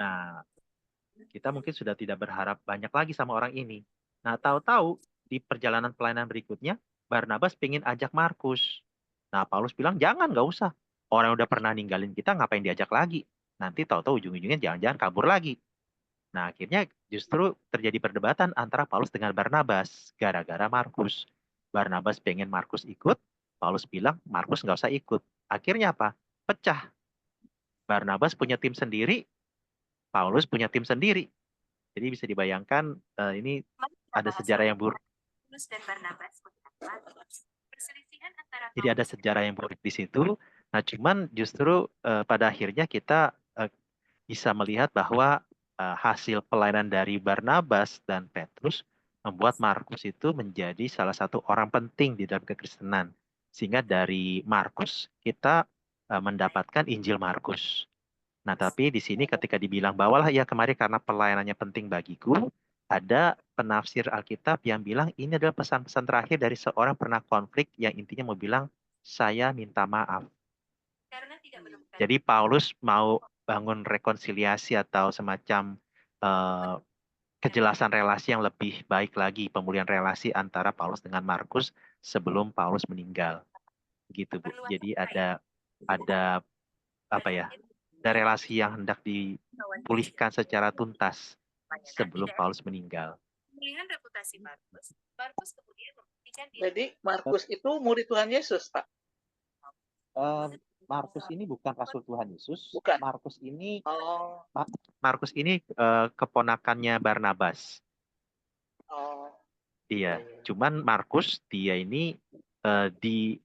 Nah, kita mungkin sudah tidak berharap banyak lagi sama orang ini. Nah, tahu-tahu di perjalanan pelayanan berikutnya, Barnabas pengen ajak Markus. Nah, Paulus bilang, jangan, nggak usah. Orang yang udah pernah ninggalin kita, ngapain diajak lagi? Nanti tahu-tahu ujung-ujungnya jangan-jangan kabur lagi. Nah, akhirnya justru terjadi perdebatan antara Paulus dengan Barnabas, gara-gara Markus. Barnabas pengen Markus ikut, Paulus bilang, Markus nggak usah ikut. Akhirnya apa? Pecah. Barnabas punya tim sendiri, Paulus punya tim sendiri. Jadi bisa dibayangkan ini ada sejarah yang buruk. Jadi ada sejarah yang buruk di situ. Nah, cuman justru pada akhirnya kita bisa melihat bahwa hasil pelayanan dari Barnabas dan Petrus membuat Markus itu menjadi salah satu orang penting di dalam kekristenan. Sehingga dari Markus kita mendapatkan Injil Markus. Nah, tapi di sini ketika dibilang bawalah ia kemari karena pelayanannya penting bagiku, ada penafsir Alkitab yang bilang ini adalah pesan-pesan terakhir dari seorang pernah konflik yang intinya mau bilang, saya minta maaf. Jadi Paulus mau bangun rekonsiliasi atau semacam kejelasan relasi yang lebih baik lagi, pemulihan relasi antara Paulus dengan Markus sebelum Paulus meninggal. Gitu, Bu. Jadi ada apa ya? Ada relasi yang hendak dipulihkan secara tuntas sebelum Paulus meninggal. Jadi Markus itu murid Tuhan Yesus, Pak? Markus ini bukan Rasul Tuhan Yesus. Bukan. Markus ini keponakannya Barnabas. Iya, cuman Markus dia ini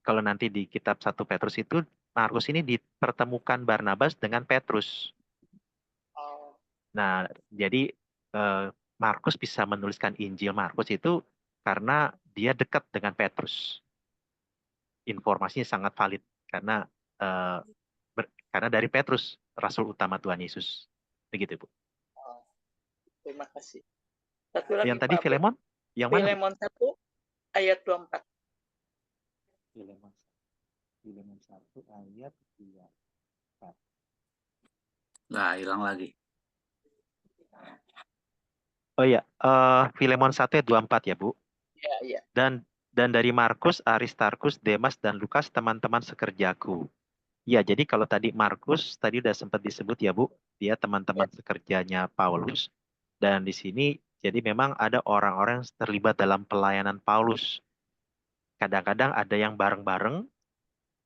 kalau nanti di kitab 1 Petrus itu Markus ini dipertemukan Barnabas dengan Petrus. Nah, jadi Markus bisa menuliskan Injil Markus itu karena dia dekat dengan Petrus. Informasinya sangat valid karena dari Petrus, Rasul utama Tuhan Yesus. Begitu, Bu. Terima kasih. Satu lagi, yang tadi Pak Filemon? Yang mana? Filemon 1 ayat 24. Filemon 1 ayat 24. Nah, hilang lagi. Oh iya, Filemon 1 ayat 24 ya, Bu. Iya. Dan dari Markus, Aristarkus, Demas, dan Lukas, teman-teman sekerjaku. Ya, jadi kalau tadi Markus, tadi udah sempat disebut ya, Bu. Dia teman-teman sekerjanya Paulus. Dan di sini, jadi memang ada orang-orang yang terlibat dalam pelayanan Paulus. Kadang-kadang ada yang bareng-bareng,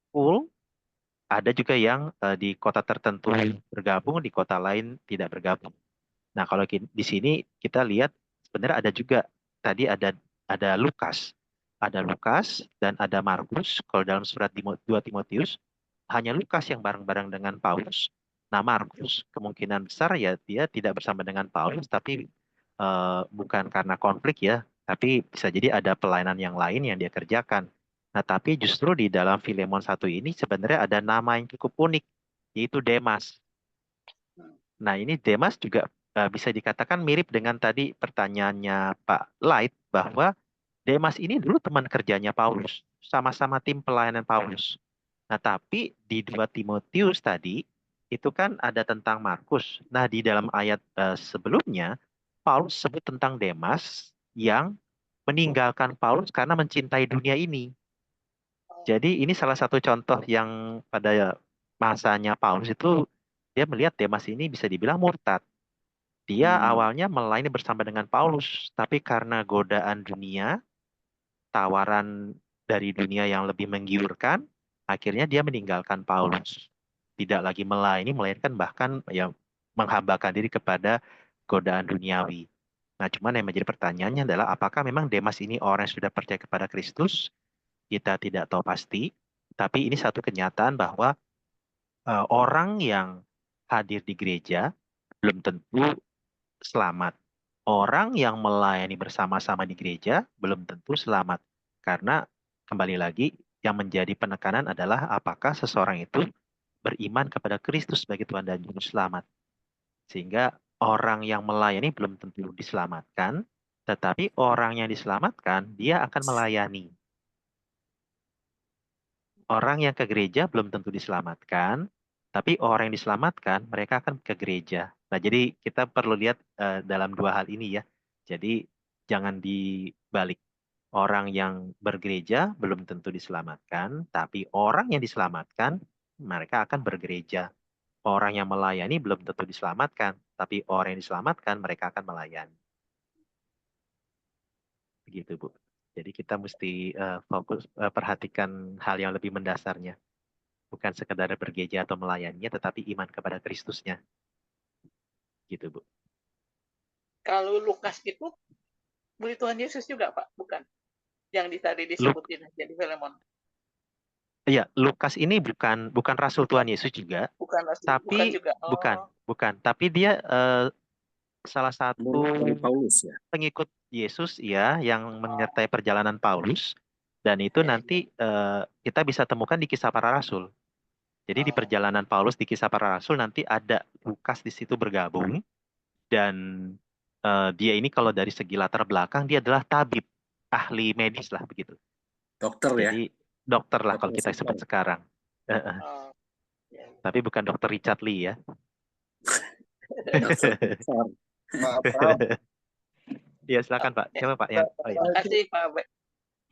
full. Ada juga yang di kota tertentu bergabung, di kota lain tidak bergabung. Nah, kalau di sini kita lihat sebenarnya ada juga tadi ada Lukas. Ada Lukas dan ada Markus. Kalau dalam surat 2 Timotius hanya Lukas yang bareng-bareng dengan Paulus. Nah, Markus kemungkinan besar ya dia tidak bersama dengan Paulus tapi bukan karena konflik ya, tapi bisa jadi ada pelayanan yang lain yang dia kerjakan. Nah, tapi justru di dalam Filemon 1 ini sebenarnya ada nama yang cukup unik, yaitu Demas. Nah, ini Demas juga bisa dikatakan mirip dengan tadi pertanyaannya Pak Light, bahwa Demas ini dulu teman kerjanya Paulus, sama-sama tim pelayanan Paulus. Nah, tapi di 2 Timotius tadi, itu kan ada tentang Markus. Nah, di dalam ayat sebelumnya, Paulus sebut tentang Demas yang meninggalkan Paulus karena mencintai dunia ini. Jadi ini salah satu contoh yang pada masanya Paulus itu dia melihat Demas ini bisa dibilang murtad. Dia awalnya melayani bersama dengan Paulus, tapi karena godaan dunia, tawaran dari dunia yang lebih menggiurkan, akhirnya dia meninggalkan Paulus. Tidak lagi melayani, melainkan bahkan ya menghambakan diri kepada godaan duniawi. Nah, cuman yang menjadi pertanyaannya adalah apakah memang Demas ini orang yang sudah percaya kepada Kristus? Kita tidak tahu pasti, tapi ini satu kenyataan bahwa orang yang hadir di gereja belum tentu selamat. Orang yang melayani bersama-sama di gereja belum tentu selamat. Karena kembali lagi yang menjadi penekanan adalah apakah seseorang itu beriman kepada Kristus sebagai Tuhan dan Juru Selamat. Sehingga orang yang melayani belum tentu diselamatkan, tetapi orang yang diselamatkan dia akan melayani. Orang yang ke gereja belum tentu diselamatkan, tapi orang yang diselamatkan mereka akan ke gereja. Nah, jadi kita perlu lihat dalam dua hal ini ya. Jadi jangan dibalik. Orang yang bergereja belum tentu diselamatkan, tapi orang yang diselamatkan mereka akan bergereja. Orang yang melayani belum tentu diselamatkan, tapi orang yang diselamatkan mereka akan melayani. Begitu, Bu. Jadi kita mesti fokus perhatikan hal yang lebih mendasarnya. Bukan sekedar bergereja atau melayaninya, tetapi iman kepada Kristusnya. Gitu, Bu. Kalau Lukas itu murid Tuhan Yesus juga, Pak, bukan? Yang tadi disebutin jadi Filemon. Iya, Lukas ini bukan rasul Tuhan Yesus juga, Bukan rasul, tapi bukan juga. Oh. bukan. Tapi dia salah satu Paulus ya. pengikut Yesus ya yang menyertai perjalanan Paulus, dan itu nanti kita bisa temukan di Kisah Para Rasul. Jadi di perjalanan Paulus di Kisah Para Rasul nanti ada Lukas di situ bergabung, dan dia ini kalau dari segi latar belakang dia adalah tabib, ahli medis lah begitu. Dokter ya. Jadi dokter lah kalau kita sebut sekarang. Tapi bukan dokter Richard Lee ya. Pak Abraham. Iya, silakan Pak. Siapa Pak? Terima kasih Pak.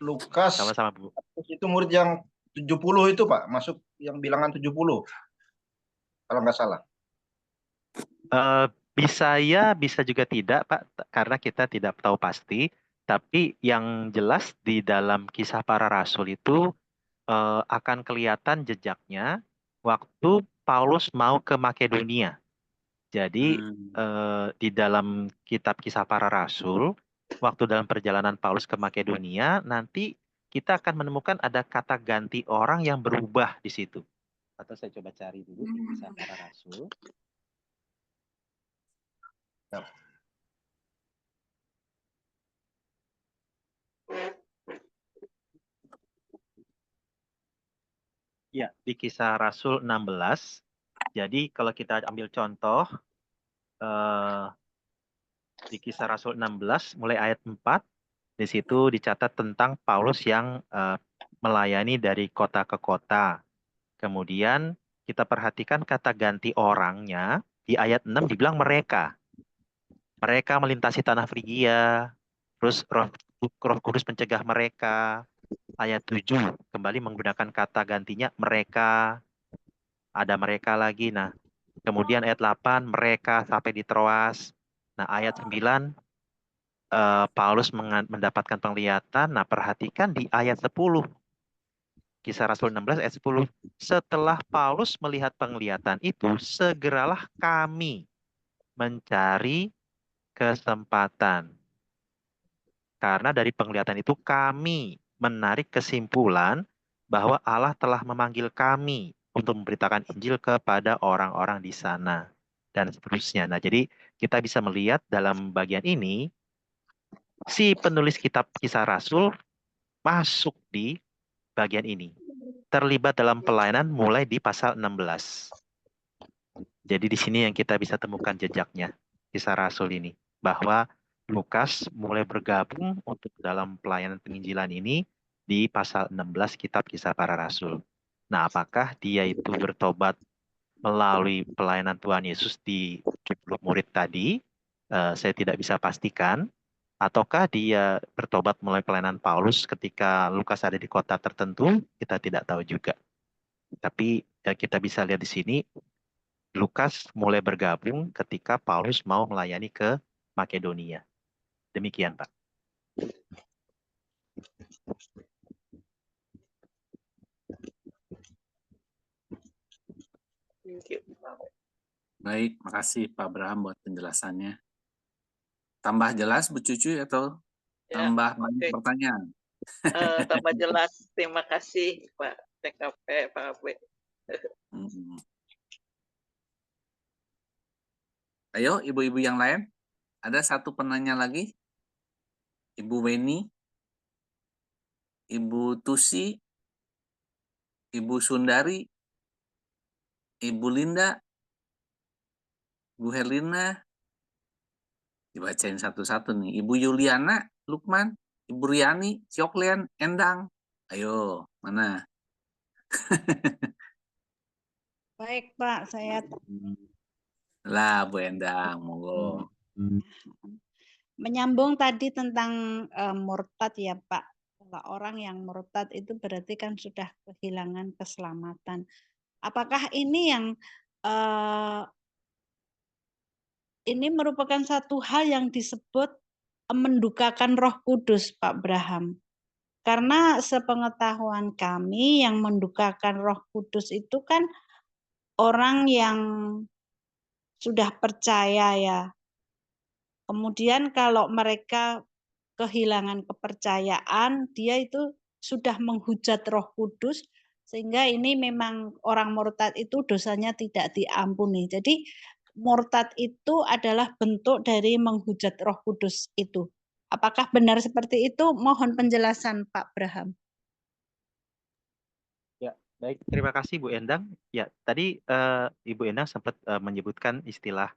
Lukas Sama-sama Bu. itu murid yang 70 itu Pak, masuk yang bilangan 70 kalau nggak salah. Bisa ya, bisa juga tidak Pak, karena kita tidak tahu pasti. Tapi yang jelas di dalam Kisah Para Rasul itu akan kelihatan jejaknya waktu Paulus mau ke Makedonia. Jadi di dalam kitab Kisah Para Rasul, waktu dalam perjalanan Paulus ke Makedonia, nanti kita akan menemukan ada kata ganti orang yang berubah di situ. Atau saya coba cari dulu di Kisah Para Rasul. Ya, di Kisah Rasul 16. Jadi kalau kita ambil contoh di Kisah Rasul 16 mulai ayat 4, di situ dicatat tentang Paulus yang melayani dari kota ke kota. Kemudian kita perhatikan kata ganti orangnya di ayat 6 dibilang mereka. Mereka melintasi tanah Frigia, terus Roh Kudus mencegah mereka. Ayat 7 kembali menggunakan kata gantinya mereka. Ada mereka lagi. Nah, kemudian ayat 8 mereka sampai di Troas. Nah, ayat 9 Paulus mendapatkan penglihatan. Nah, perhatikan di ayat 10. Kisah Rasul 16 ayat 10. Setelah Paulus melihat penglihatan itu, segeralah kami mencari kesempatan. Karena dari penglihatan itu kami menarik kesimpulan bahwa Allah telah memanggil kami untuk memberitakan Injil kepada orang-orang di sana. Dan seterusnya. Nah, jadi kita bisa melihat dalam bagian ini, si penulis kitab Kisah Rasul masuk di bagian ini. Terlibat dalam pelayanan mulai di pasal 16. Jadi di sini yang kita bisa temukan jejaknya, Kisah Rasul ini. Bahwa Lukas mulai bergabung untuk dalam pelayanan penginjilan ini di pasal 16 kitab Kisah Para Rasul. Nah, apakah dia itu bertobat melalui pelayanan Tuhan Yesus di 70 murid tadi, saya tidak bisa pastikan. Ataukah dia bertobat mulai pelayanan Paulus ketika Lukas ada di kota tertentu, kita tidak tahu juga. Tapi kita bisa lihat di sini, Lukas mulai bergabung ketika Paulus mau melayani ke Makedonia. Demikian, Pak. Thank you. Baik, makasih Pak Abraham buat penjelasannya. Tambah jelas Bu Cucu atau Ya, tambah banyak oke. pertanyaan? Tambah jelas. Terima kasih Pak TKP, Pak AB. Hmm. Ayo, ibu-ibu yang lain. Ada satu penanya lagi. Ibu Weni, Ibu Tusi, Ibu Sundari, Ibu Linda, Bu Herlina. Dibacain satu-satu nih. Ibu Yuliana, Lukman, Ibu Riani, Syoklian, Endang. Ayo, mana? Baik, Pak, saya Lah, Bu Endang, monggo. menyambung tadi tentang murtad ya, Pak. Kalau orang yang murtad itu berarti kan sudah kehilangan keselamatan. Apakah ini yang ini merupakan satu hal yang disebut mendukakan Roh Kudus, Pak Abraham? Karena sepengetahuan kami yang mendukakan Roh Kudus itu kan orang yang sudah percaya ya. Kemudian kalau mereka kehilangan kepercayaan, dia itu sudah menghujat Roh Kudus, sehingga ini memang orang murtad itu dosanya tidak diampuni. Jadi murtad itu adalah bentuk dari menghujat Roh Kudus itu. Apakah benar seperti itu? Mohon penjelasan Pak Abraham. Ya, baik. Terima kasih Bu Endang. Ya, tadi Ibu Endang sempat menyebutkan istilah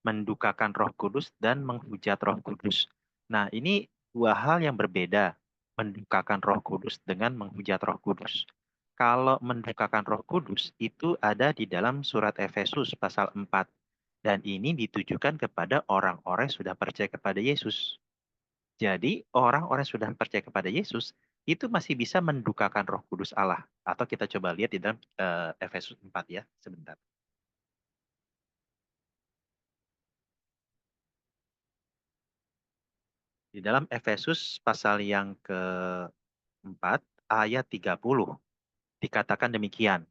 mendukakan Roh Kudus dan menghujat Roh Kudus. Nah, ini dua hal yang berbeda, mendukakan Roh Kudus dengan menghujat Roh Kudus. Kalau mendukakan Roh Kudus itu ada di dalam surat Efesus pasal 4. Dan ini ditujukan kepada orang-orang yang sudah percaya kepada Yesus. Jadi, orang-orang yang sudah percaya kepada Yesus itu masih bisa mendukakan Roh Kudus Allah. Atau kita coba lihat di dalam Efesus 4 ya, sebentar. Di dalam Efesus pasal yang ke-4 ayat 30 dikatakan demikian.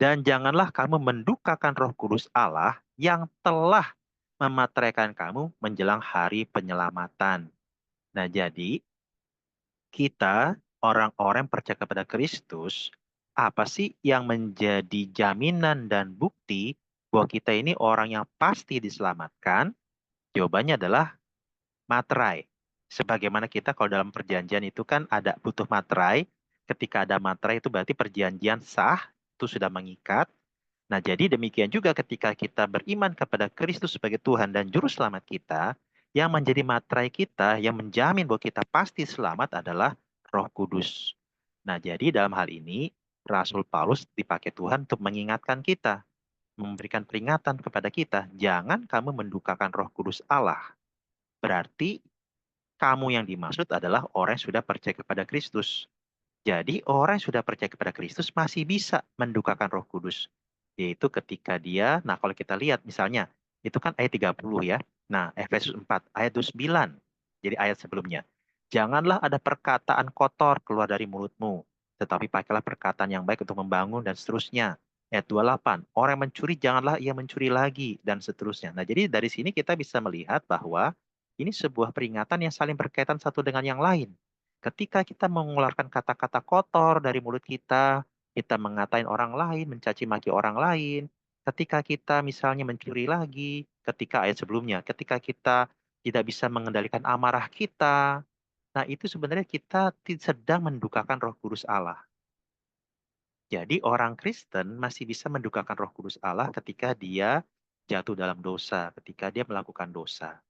Dan janganlah kamu mendukakan Roh Kudus Allah yang telah memateraikan kamu menjelang hari penyelamatan. Nah, jadi kita orang-orang percaya kepada Kristus, apa sih yang menjadi jaminan dan bukti bahwa kita ini orang yang pasti diselamatkan? Jawabannya adalah materai. Sebagaimana kita kalau dalam perjanjian itu kan ada butuh materai. Ketika ada materai itu berarti perjanjian sah, itu sudah mengikat. Nah, jadi demikian juga ketika kita beriman kepada Kristus sebagai Tuhan dan Juru Selamat kita, yang menjadi materai kita, yang menjamin bahwa kita pasti selamat adalah Roh Kudus. Nah, jadi dalam hal ini, Rasul Paulus dipakai Tuhan untuk mengingatkan kita, memberikan peringatan kepada kita, jangan kamu mendukakan Roh Kudus Allah. Berarti kamu yang dimaksud adalah orang yang sudah percaya kepada Kristus. Jadi orang yang sudah percaya kepada Kristus masih bisa mendukakan Roh Kudus. Yaitu ketika dia, nah kalau kita lihat misalnya, itu kan ayat 30 ya. Nah, Efesus 4 ayat 29. Jadi ayat sebelumnya. Janganlah ada perkataan kotor keluar dari mulutmu, tetapi pakailah perkataan yang baik untuk membangun dan seterusnya. Ayat 28, orang yang mencuri janganlah ia mencuri lagi dan seterusnya. Nah, jadi dari sini kita bisa melihat bahwa ini sebuah peringatan yang saling berkaitan satu dengan yang lain. Ketika kita mengeluarkan kata-kata kotor dari mulut kita mengatain orang lain, mencaci maki orang lain, ketika kita misalnya mencuri lagi, ketika ayat sebelumnya, ketika kita tidak bisa mengendalikan amarah kita, nah itu sebenarnya kita sedang mendukakan Roh Kudus Allah. Jadi orang Kristen masih bisa mendukakan Roh Kudus Allah ketika dia jatuh dalam dosa, ketika dia melakukan dosa.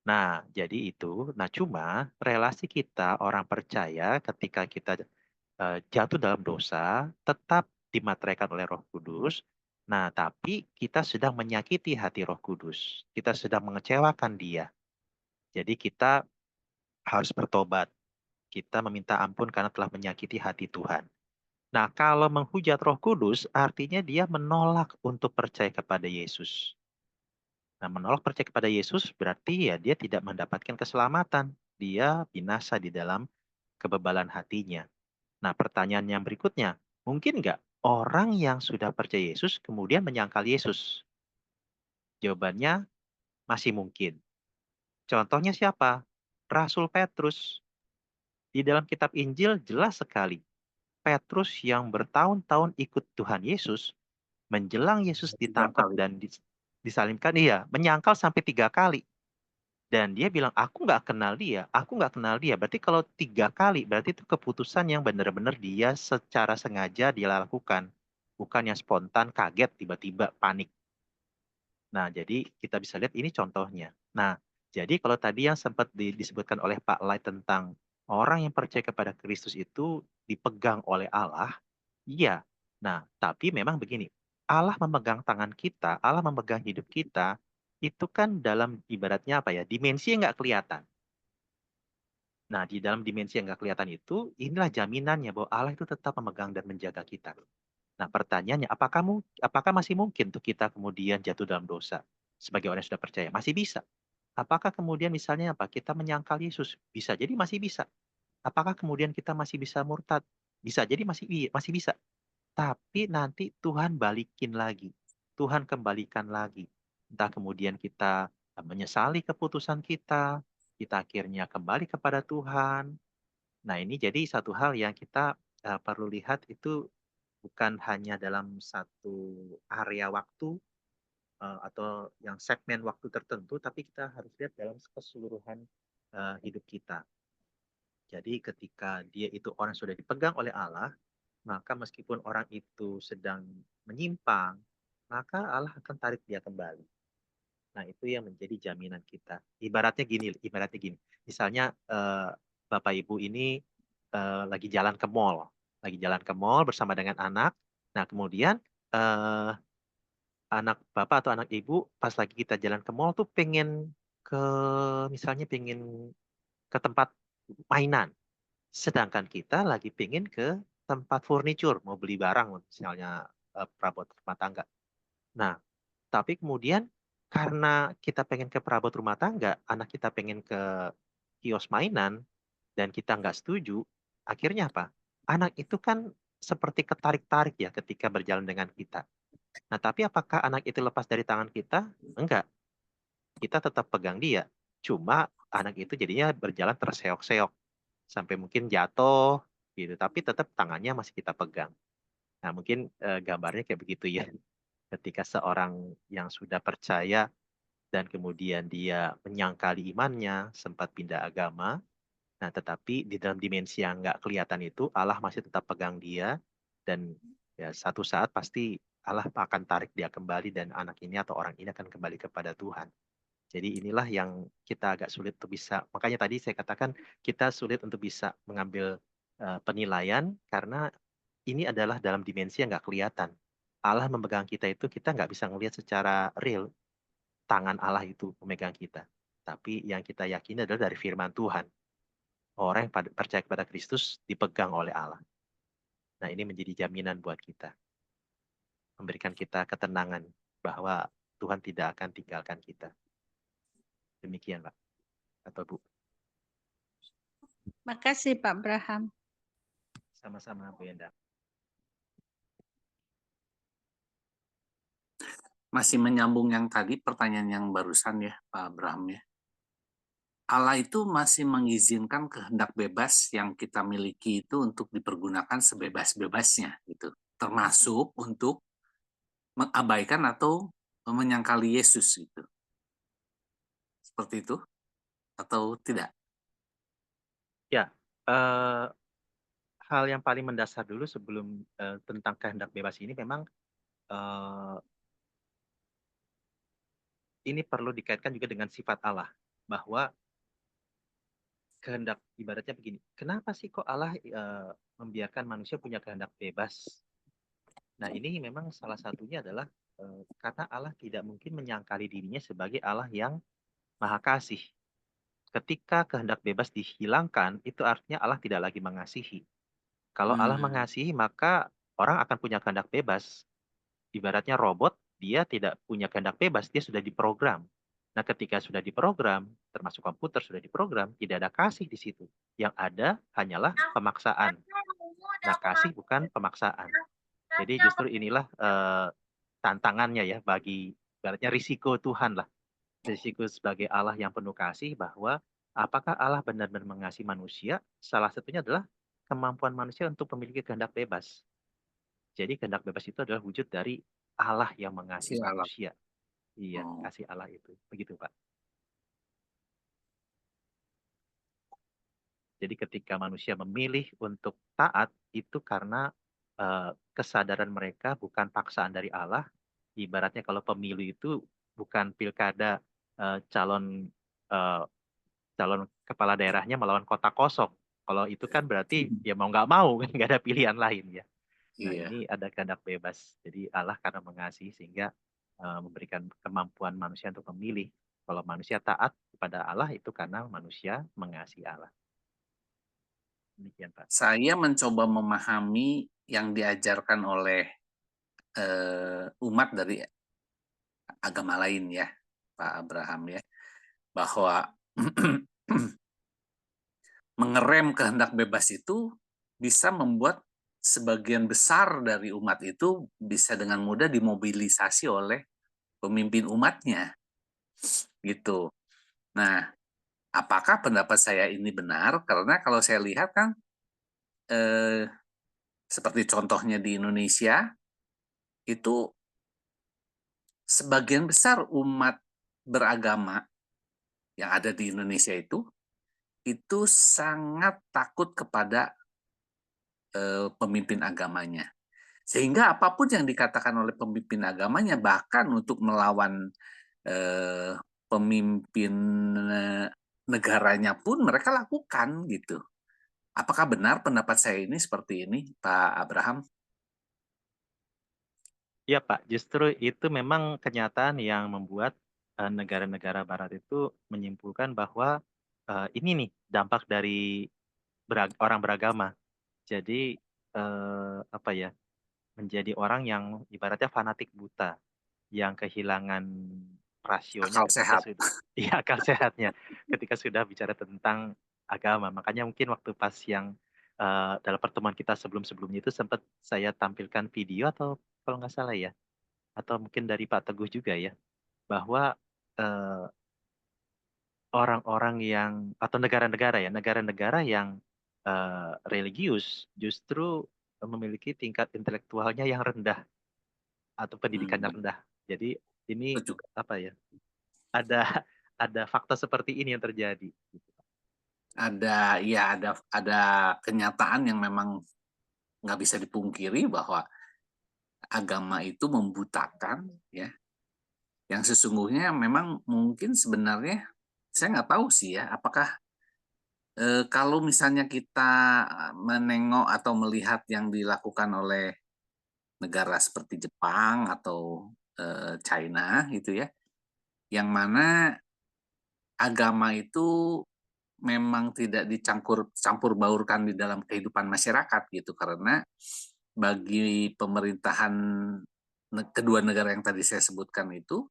Nah, jadi itu. Nah, cuma relasi kita orang percaya ketika kita jatuh dalam dosa tetap dimateraikan oleh Roh Kudus Nah, tapi kita sedang menyakiti hati Roh Kudus. Kita sedang mengecewakan Dia. Jadi kita harus bertobat. Kita meminta ampun karena telah menyakiti hati Tuhan. Nah, kalau menghujat Roh Kudus, artinya dia menolak untuk percaya kepada Yesus. Nah, menolak percaya kepada Yesus berarti ya dia tidak mendapatkan keselamatan. Dia binasa di dalam kebebalan hatinya. Nah, pertanyaan yang berikutnya, mungkin nggak orang yang sudah percaya Yesus kemudian menyangkal Yesus? Jawabannya masih mungkin. Contohnya siapa? Rasul Petrus. Di dalam kitab Injil jelas sekali. Petrus yang bertahun-tahun ikut Tuhan Yesus, menjelang Yesus 3 ditangkap kali. dan disalibkan, menyangkal sampai 3 kali. Dan dia bilang, aku nggak kenal dia, aku nggak kenal dia. Berarti kalau 3 kali, berarti itu keputusan yang benar-benar dia secara sengaja dia lakukan. Bukan yang spontan, kaget, tiba-tiba panik. Nah, jadi kita bisa lihat ini contohnya. Nah, jadi kalau tadi yang sempat disebutkan oleh Pak Lai tentang orang yang percaya kepada Kristus itu dipegang oleh Allah, iya. Nah, tapi memang begini, Allah memegang tangan kita, Allah memegang hidup kita, itu kan dalam ibaratnya apa ya, dimensi yang nggak kelihatan. Nah, di dalam dimensi yang nggak kelihatan itu, inilah jaminannya bahwa Allah itu tetap memegang dan menjaga kita. Nah, pertanyaannya, apakah masih mungkin untuk kita kemudian jatuh dalam dosa sebagai orang yang sudah percaya? Masih bisa. Apakah kemudian misalnya apa? Kita menyangkal Yesus? Bisa jadi masih bisa. Apakah kemudian kita masih bisa murtad? Bisa jadi masih bisa. Tapi nanti Tuhan balikin lagi. Tuhan kembalikan lagi. Entah kemudian kita menyesali keputusan kita akhirnya kembali kepada Tuhan. Nah, ini jadi satu hal yang kita perlu lihat itu bukan hanya dalam satu area waktu atau yang segmen waktu tertentu, tapi kita harus lihat dalam keseluruhan hidup kita. Jadi ketika dia itu orang sudah dipegang oleh Allah, maka meskipun orang itu sedang menyimpang, maka Allah akan tarik dia kembali. Nah, itu yang menjadi jaminan kita. Ibaratnya gini. Misalnya Bapak Ibu ini lagi jalan ke mall, bersama dengan anak. Nah, kemudian eh, anak Bapak atau anak Ibu pas lagi kita jalan ke mall tuh ke misalnya pengen ke tempat mainan. Sedangkan kita lagi pengen ke tempat furniture, mau beli barang misalnya perabot rumah tangga. Nah, tapi kemudian karena kita pengen ke perabot rumah tangga, anak kita pengen ke kios mainan, dan kita nggak setuju, akhirnya apa? Anak itu kan seperti ketarik-tarik ya ketika berjalan dengan kita. Nah, tapi apakah anak itu lepas dari tangan kita? Enggak. Kita tetap pegang dia. Cuma anak itu jadinya berjalan terseok-seok. Sampai mungkin jatuh gitu. Tapi tetap tangannya masih kita pegang. Nah, mungkin gambarnya kayak begitu ya. Ketika seorang yang sudah percaya dan kemudian dia menyangkali imannya, sempat pindah agama, nah tetapi di dalam dimensi yang nggak kelihatan itu, Allah masih tetap pegang dia, dan ya satu saat pasti Allah akan tarik dia kembali dan anak ini atau orang ini akan kembali kepada Tuhan. Jadi inilah yang kita agak sulit untuk bisa, makanya tadi saya katakan kita sulit untuk bisa mengambil penilaian karena ini adalah dalam dimensi yang nggak kelihatan. Allah memegang kita itu kita nggak bisa melihat secara real, tangan Allah itu memegang kita. Tapi yang kita yakini adalah dari firman Tuhan. Orang yang percaya kepada Kristus dipegang oleh Allah. Nah, ini menjadi jaminan buat kita. Memberikan kita ketenangan bahwa Tuhan tidak akan tinggalkan kita. Demikian, Pak. Atau Bu. Makasih Pak Braham. Sama-sama, Bu Endang. Masih menyambung yang tadi, pertanyaan yang barusan ya, Pak Abraham ya. Allah itu masih mengizinkan kehendak bebas yang kita miliki itu untuk dipergunakan sebebas-bebasnya gitu. Termasuk untuk mengabaikan atau menyangkali Yesus gitu. Seperti itu atau tidak? Ya, hal yang paling mendasar dulu sebelum tentang kehendak bebas ini memang ini perlu dikaitkan juga dengan sifat Allah, bahwa kehendak ibaratnya begini. Kenapa sih kok Allah membiarkan manusia punya kehendak bebas? Nah, ini memang salah satunya adalah karena Allah tidak mungkin menyangkali dirinya sebagai Allah yang Maha Kasih. Ketika kehendak bebas dihilangkan, itu artinya Allah tidak lagi mengasihi. Kalau Allah mengasihi, maka orang akan punya kehendak bebas. Ibaratnya robot, dia tidak punya kehendak bebas, dia sudah diprogram. Nah, ketika sudah diprogram, termasuk komputer sudah diprogram, tidak ada kasih di situ. Yang ada hanyalah pemaksaan. Nah, kasih bukan pemaksaan. Jadi justru inilah tantangannya ya bagi ibaratnya risiko Tuhan lah. Risiko sebagai Allah yang penuh kasih bahwa apakah Allah benar-benar mengasihi manusia? Salah satunya adalah kemampuan manusia untuk memiliki kehendak bebas. Jadi kehendak bebas itu adalah wujud dari Allah yang mengasihi Si Allah. manusia. Iya, Oh. kasih Allah itu. Begitu, Pak. Jadi ketika manusia memilih untuk taat itu karena kesadaran mereka bukan paksaan dari Allah. Ibaratnya kalau pemilu itu bukan pilkada calon calon kepala daerahnya melawan kota kosong. Kalau itu kan berarti ya mau nggak mau kan nggak ada pilihan lain ya. Nah, Iya. ini ada kehendak bebas. Jadi Allah karena mengasihi sehingga memberikan kemampuan manusia untuk memilih. Kalau manusia taat kepada Allah itu karena manusia mengasihi Allah. Demikian, Pak. Saya mencoba memahami yang diajarkan oleh umat dari agama lain ya, Pak Abraham ya, bahwa mengerem kehendak bebas itu bisa membuat sebagian besar dari umat itu bisa dengan mudah dimobilisasi oleh pemimpin umatnya, gitu. Nah, apakah pendapat saya ini benar? Karena kalau saya lihat kan, seperti contohnya di Indonesia, itu sebagian besar umat beragama yang ada di Indonesia itu sangat takut kepada pemimpin agamanya. Sehingga apapun yang dikatakan oleh pemimpin agamanya, bahkan untuk melawan pemimpin negaranya pun mereka lakukan gitu. Apakah benar pendapat saya ini seperti ini, Pak Abraham? Iya, Pak. Justru itu memang kenyataan yang membuat negara-negara Barat itu menyimpulkan bahwa ini nih dampak dari orang beragama. Jadi apa ya? Menjadi orang yang ibaratnya fanatik buta, yang kehilangan rasionya Akal ketika sehat. sudah iya akal sehatnya ketika sudah bicara tentang agama. Makanya mungkin waktu pas yang dalam pertemuan kita sebelum-sebelumnya itu sempat saya tampilkan video atau kalau nggak salah ya, atau mungkin dari Pak Teguh juga ya, bahwa eh, orang-orang yang atau negara-negara yang religius justru memiliki tingkat intelektualnya yang rendah atau pendidikannya rendah. Jadi ini Itu juga apa ya? Ada ada fakta seperti ini yang terjadi. ada kenyataan yang memang nggak bisa dipungkiri bahwa agama itu membutakan ya. Yang sesungguhnya memang mungkin sebenarnya saya nggak tahu sih ya, apakah kalau misalnya kita menengok atau melihat yang dilakukan oleh negara seperti Jepang atau China gitu ya, yang mana agama itu memang tidak campur baurkan di dalam kehidupan masyarakat gitu, karena bagi pemerintahan kedua negara yang tadi saya sebutkan itu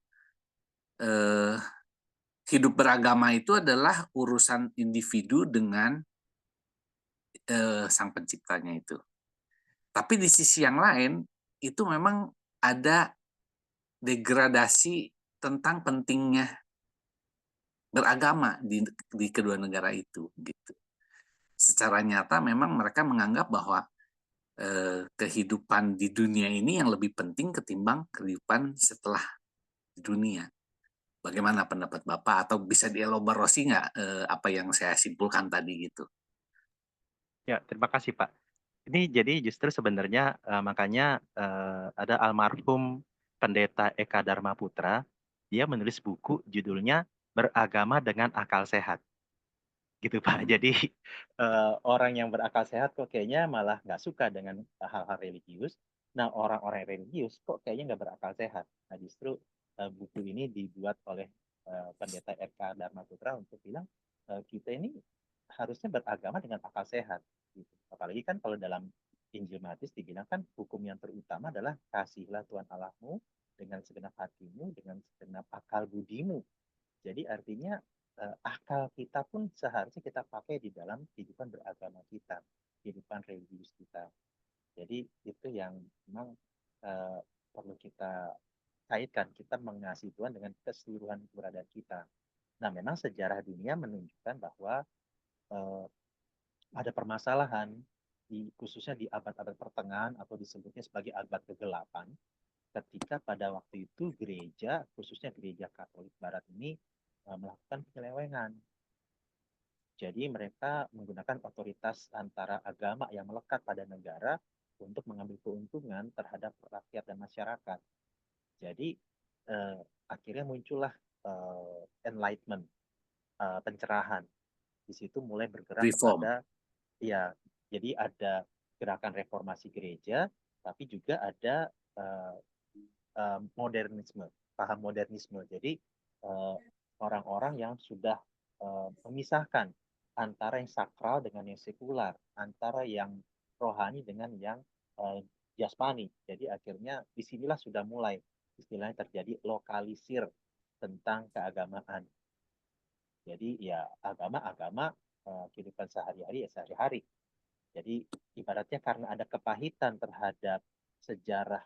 hidup beragama itu adalah urusan individu dengan sang penciptanya itu. Tapi di sisi yang lain itu memang ada degradasi tentang pentingnya beragama di kedua negara itu gitu. Secara nyata memang mereka menganggap bahwa kehidupan di dunia ini yang lebih penting ketimbang kehidupan setelah di dunia. Bagaimana pendapat Bapak, atau bisa dielaborasi nggak apa yang saya simpulkan tadi gitu? Ya, terima kasih Pak. Ini jadi justru sebenarnya makanya ada almarhum Pendeta Eka Dharma Putra, dia menulis buku judulnya Beragama dengan Akal Sehat. Gitu Pak. Jadi orang yang berakal sehat kok kayaknya malah nggak suka dengan hal-hal religius. Nah, orang-orang religius kok kayaknya nggak berakal sehat. Nah, justru buku ini dibuat oleh pendeta R.K. Dharma Putra untuk bilang kita ini harusnya beragama dengan akal sehat. Gitu. Apalagi kan kalau dalam Injil Matius dibilang kan hukum yang terutama adalah kasihilah Tuhan Allahmu dengan segenap hatimu, dengan segenap akal budimu. Jadi artinya akal kita pun seharusnya kita pakai di dalam kehidupan beragama kita, kehidupan religius kita. Jadi itu yang memang perlu kita kaitkan, kita mengasihi Tuhan dengan keseluruhan keberadaan kita. Nah, memang sejarah dunia menunjukkan bahwa ada permasalahan, khususnya di abad-abad pertengahan atau disebutnya sebagai abad kegelapan, ketika pada waktu itu gereja, khususnya gereja Katolik Barat ini melakukan penyelewengan. Jadi mereka menggunakan otoritas antara agama yang melekat pada negara untuk mengambil keuntungan terhadap rakyat dan masyarakat. Jadi akhirnya muncullah enlightenment, pencerahan. Di situ mulai bergerak kepada, ya, jadi ada gerakan reformasi gereja, tapi juga ada modernisme, paham modernisme. Jadi orang-orang yang sudah memisahkan antara yang sakral dengan yang sekular, antara yang rohani dengan yang jasmani. Jadi akhirnya disinilah sudah mulai istilahnya terjadi lokalisir tentang keagamaan. Jadi ya agama kehidupan sehari-hari ya sehari-hari. Jadi ibaratnya karena ada kepahitan terhadap sejarah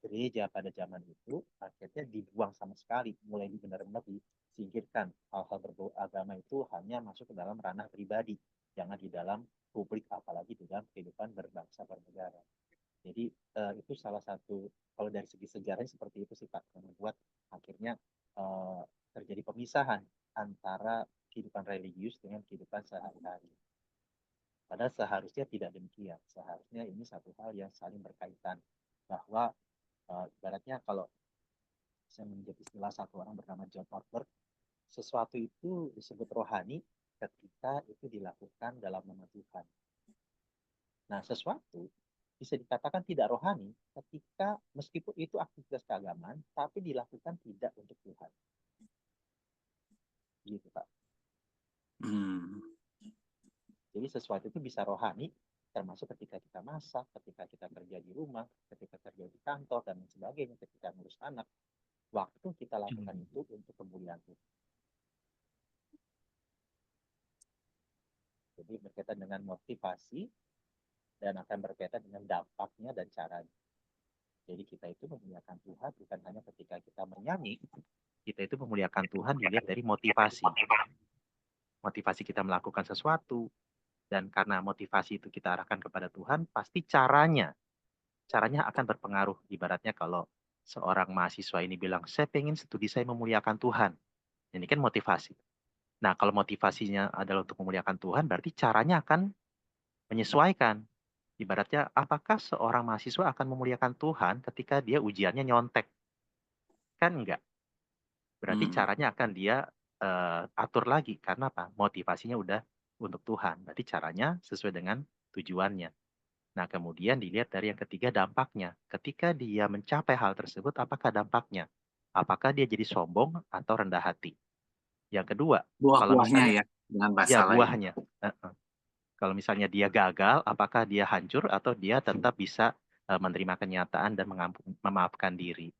gereja pada zaman itu, akhirnya dibuang sama sekali, mulai benar-benar disingkirkan. Hal-hal berbau agama itu hanya masuk ke dalam ranah pribadi, jangan di dalam publik, apalagi di dalam kehidupan berbangsa bernegara. Jadi itu salah satu, kalau dari segi sejarahnya seperti itu sih Pak, yang membuat akhirnya terjadi pemisahan antara kehidupan religius dengan kehidupan sehari-hari. Padahal seharusnya tidak demikian. Seharusnya ini satu hal yang saling berkaitan. Bahwa ibaratnya kalau saya menjadi istilah satu orang bernama John Ortberg, sesuatu itu disebut rohani ketika itu dilakukan dalam nama Tuhan. Nah, sesuatu bisa dikatakan tidak rohani ketika meskipun itu aktivitas keagamaan, tapi dilakukan tidak untuk Tuhan. Gitu, Pak. Jadi sesuatu itu bisa rohani, termasuk ketika kita masak, ketika kita kerja di rumah, ketika kerja di kantor, dan sebagainya, ketika ngurus anak. Waktu kita lakukan itu untuk kemuliaan Tuhan. Jadi berkaitan dengan motivasi dan akan berkaitan dengan dampaknya dan caranya. Jadi kita itu memuliakan Tuhan bukan hanya ketika kita menyanyi, kita itu memuliakan Tuhan dilihat dari motivasi. Motivasi kita melakukan sesuatu, dan karena motivasi itu kita arahkan kepada Tuhan, pasti caranya akan berpengaruh. Ibaratnya kalau seorang mahasiswa ini bilang, saya pengen studi saya memuliakan Tuhan. Ini kan motivasi. Nah, kalau motivasinya adalah untuk memuliakan Tuhan, berarti caranya akan menyesuaikan. Ibaratnya, apakah seorang mahasiswa akan memuliakan Tuhan ketika dia ujiannya nyontek? Kan enggak. Berarti caranya akan dia atur lagi. Karena apa? Motivasinya udah untuk Tuhan. Berarti caranya sesuai dengan tujuannya. Nah, kemudian dilihat dari yang ketiga dampaknya. Ketika dia mencapai hal tersebut, apakah dampaknya? Apakah dia jadi sombong atau rendah hati? Yang kedua, kalau misalnya ya, dengan bahasa lain. buahnya. Kalau misalnya dia gagal, apakah dia hancur atau dia tetap bisa menerima kenyataan dan memaafkan diri?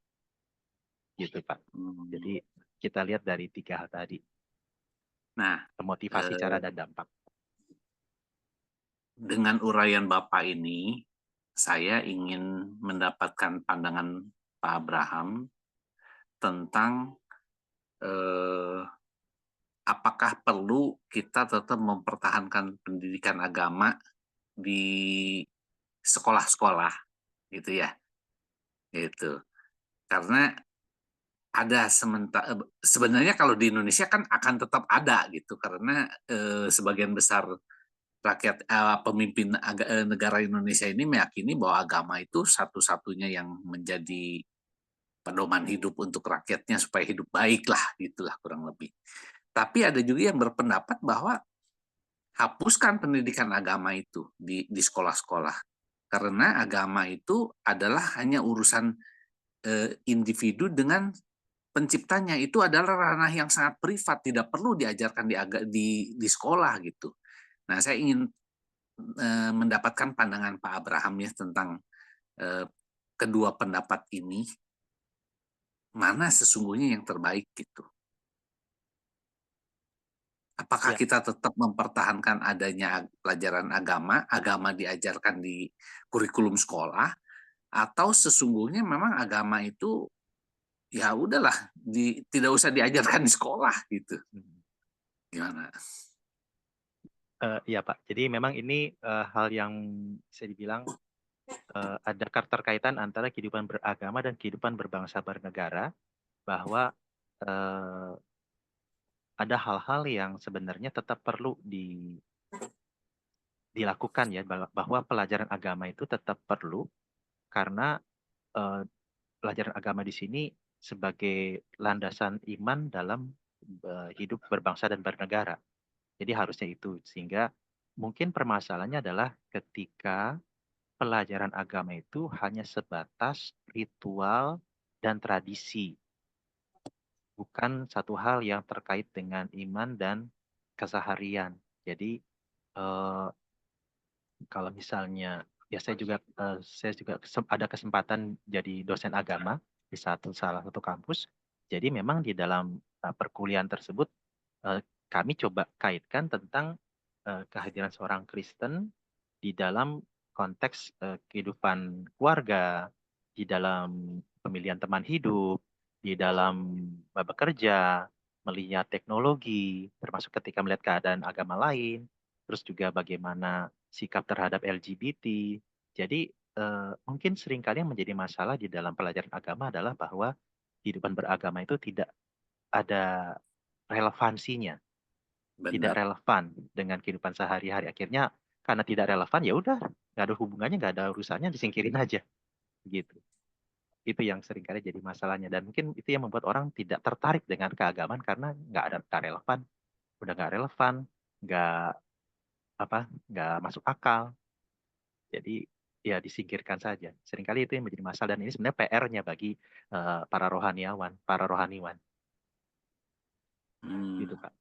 Gitu, Pak. Jadi kita lihat dari 3 hal tadi. Nah, motivasi, cara, dan dampak. Dengan uraian Bapak ini, saya ingin mendapatkan pandangan Pak Abraham tentang apakah perlu kita tetap mempertahankan pendidikan agama di sekolah-sekolah, gitu ya. Itu. Karena ada sebenarnya kalau di Indonesia kan akan tetap ada gitu, karena sebagian besar rakyat pemimpin negara Indonesia ini meyakini bahwa agama itu satu-satunya yang menjadi pedoman hidup untuk rakyatnya supaya hidup baik lah, gitulah kurang lebih. Tapi ada juga yang berpendapat bahwa hapuskan pendidikan agama itu di sekolah-sekolah. Karena agama itu adalah hanya urusan individu dengan penciptanya. Itu adalah ranah yang sangat privat, tidak perlu diajarkan di sekolah gitu. Nah, saya ingin mendapatkan pandangan Pak Abraham ya tentang kedua pendapat ini, mana sesungguhnya yang terbaik gitu. Apakah Ya. kita tetap mempertahankan adanya pelajaran agama diajarkan di kurikulum sekolah, atau sesungguhnya memang agama itu ya udahlah tidak usah diajarkan di sekolah gitu. Gimana? Iya Pak, jadi memang ini hal yang bisa dibilang ada keterkaitan antara kehidupan beragama dan kehidupan berbangsa bernegara, bahwa ada hal-hal yang sebenarnya tetap perlu dilakukan ya, bahwa pelajaran agama itu tetap perlu, karena pelajaran agama di sini sebagai landasan iman dalam hidup berbangsa dan bernegara. Jadi harusnya itu, sehingga mungkin permasalahannya adalah ketika pelajaran agama itu hanya sebatas ritual dan tradisi, bukan satu hal yang terkait dengan iman dan keseharian. Jadi kalau misalnya ya saya juga ada kesempatan jadi dosen agama di salah satu kampus. Jadi memang di dalam perkuliahan tersebut kami coba kaitkan tentang kehadiran seorang Kristen di dalam konteks kehidupan keluarga, di dalam pemilihan teman hidup, di dalam bekerja, melihat teknologi, termasuk ketika melihat keadaan agama lain, terus juga bagaimana sikap terhadap LGBT. Jadi mungkin seringkali yang menjadi masalah di dalam pelajaran agama adalah bahwa kehidupan beragama itu tidak ada relevansinya, tidak Benar. relevan dengan kehidupan sehari-hari. Akhirnya karena tidak relevan, ya udah nggak ada hubungannya, nggak ada urusannya, disingkirin aja, gitu. Itu yang seringkali jadi masalahnya, dan mungkin itu yang membuat orang tidak tertarik dengan keagamaan karena nggak relevan, udah nggak relevan, nggak masuk akal. Jadi ya disingkirkan saja. Seringkali itu yang menjadi masalah, dan ini sebenarnya PR-nya bagi para rohaniwan. Gitu Pak.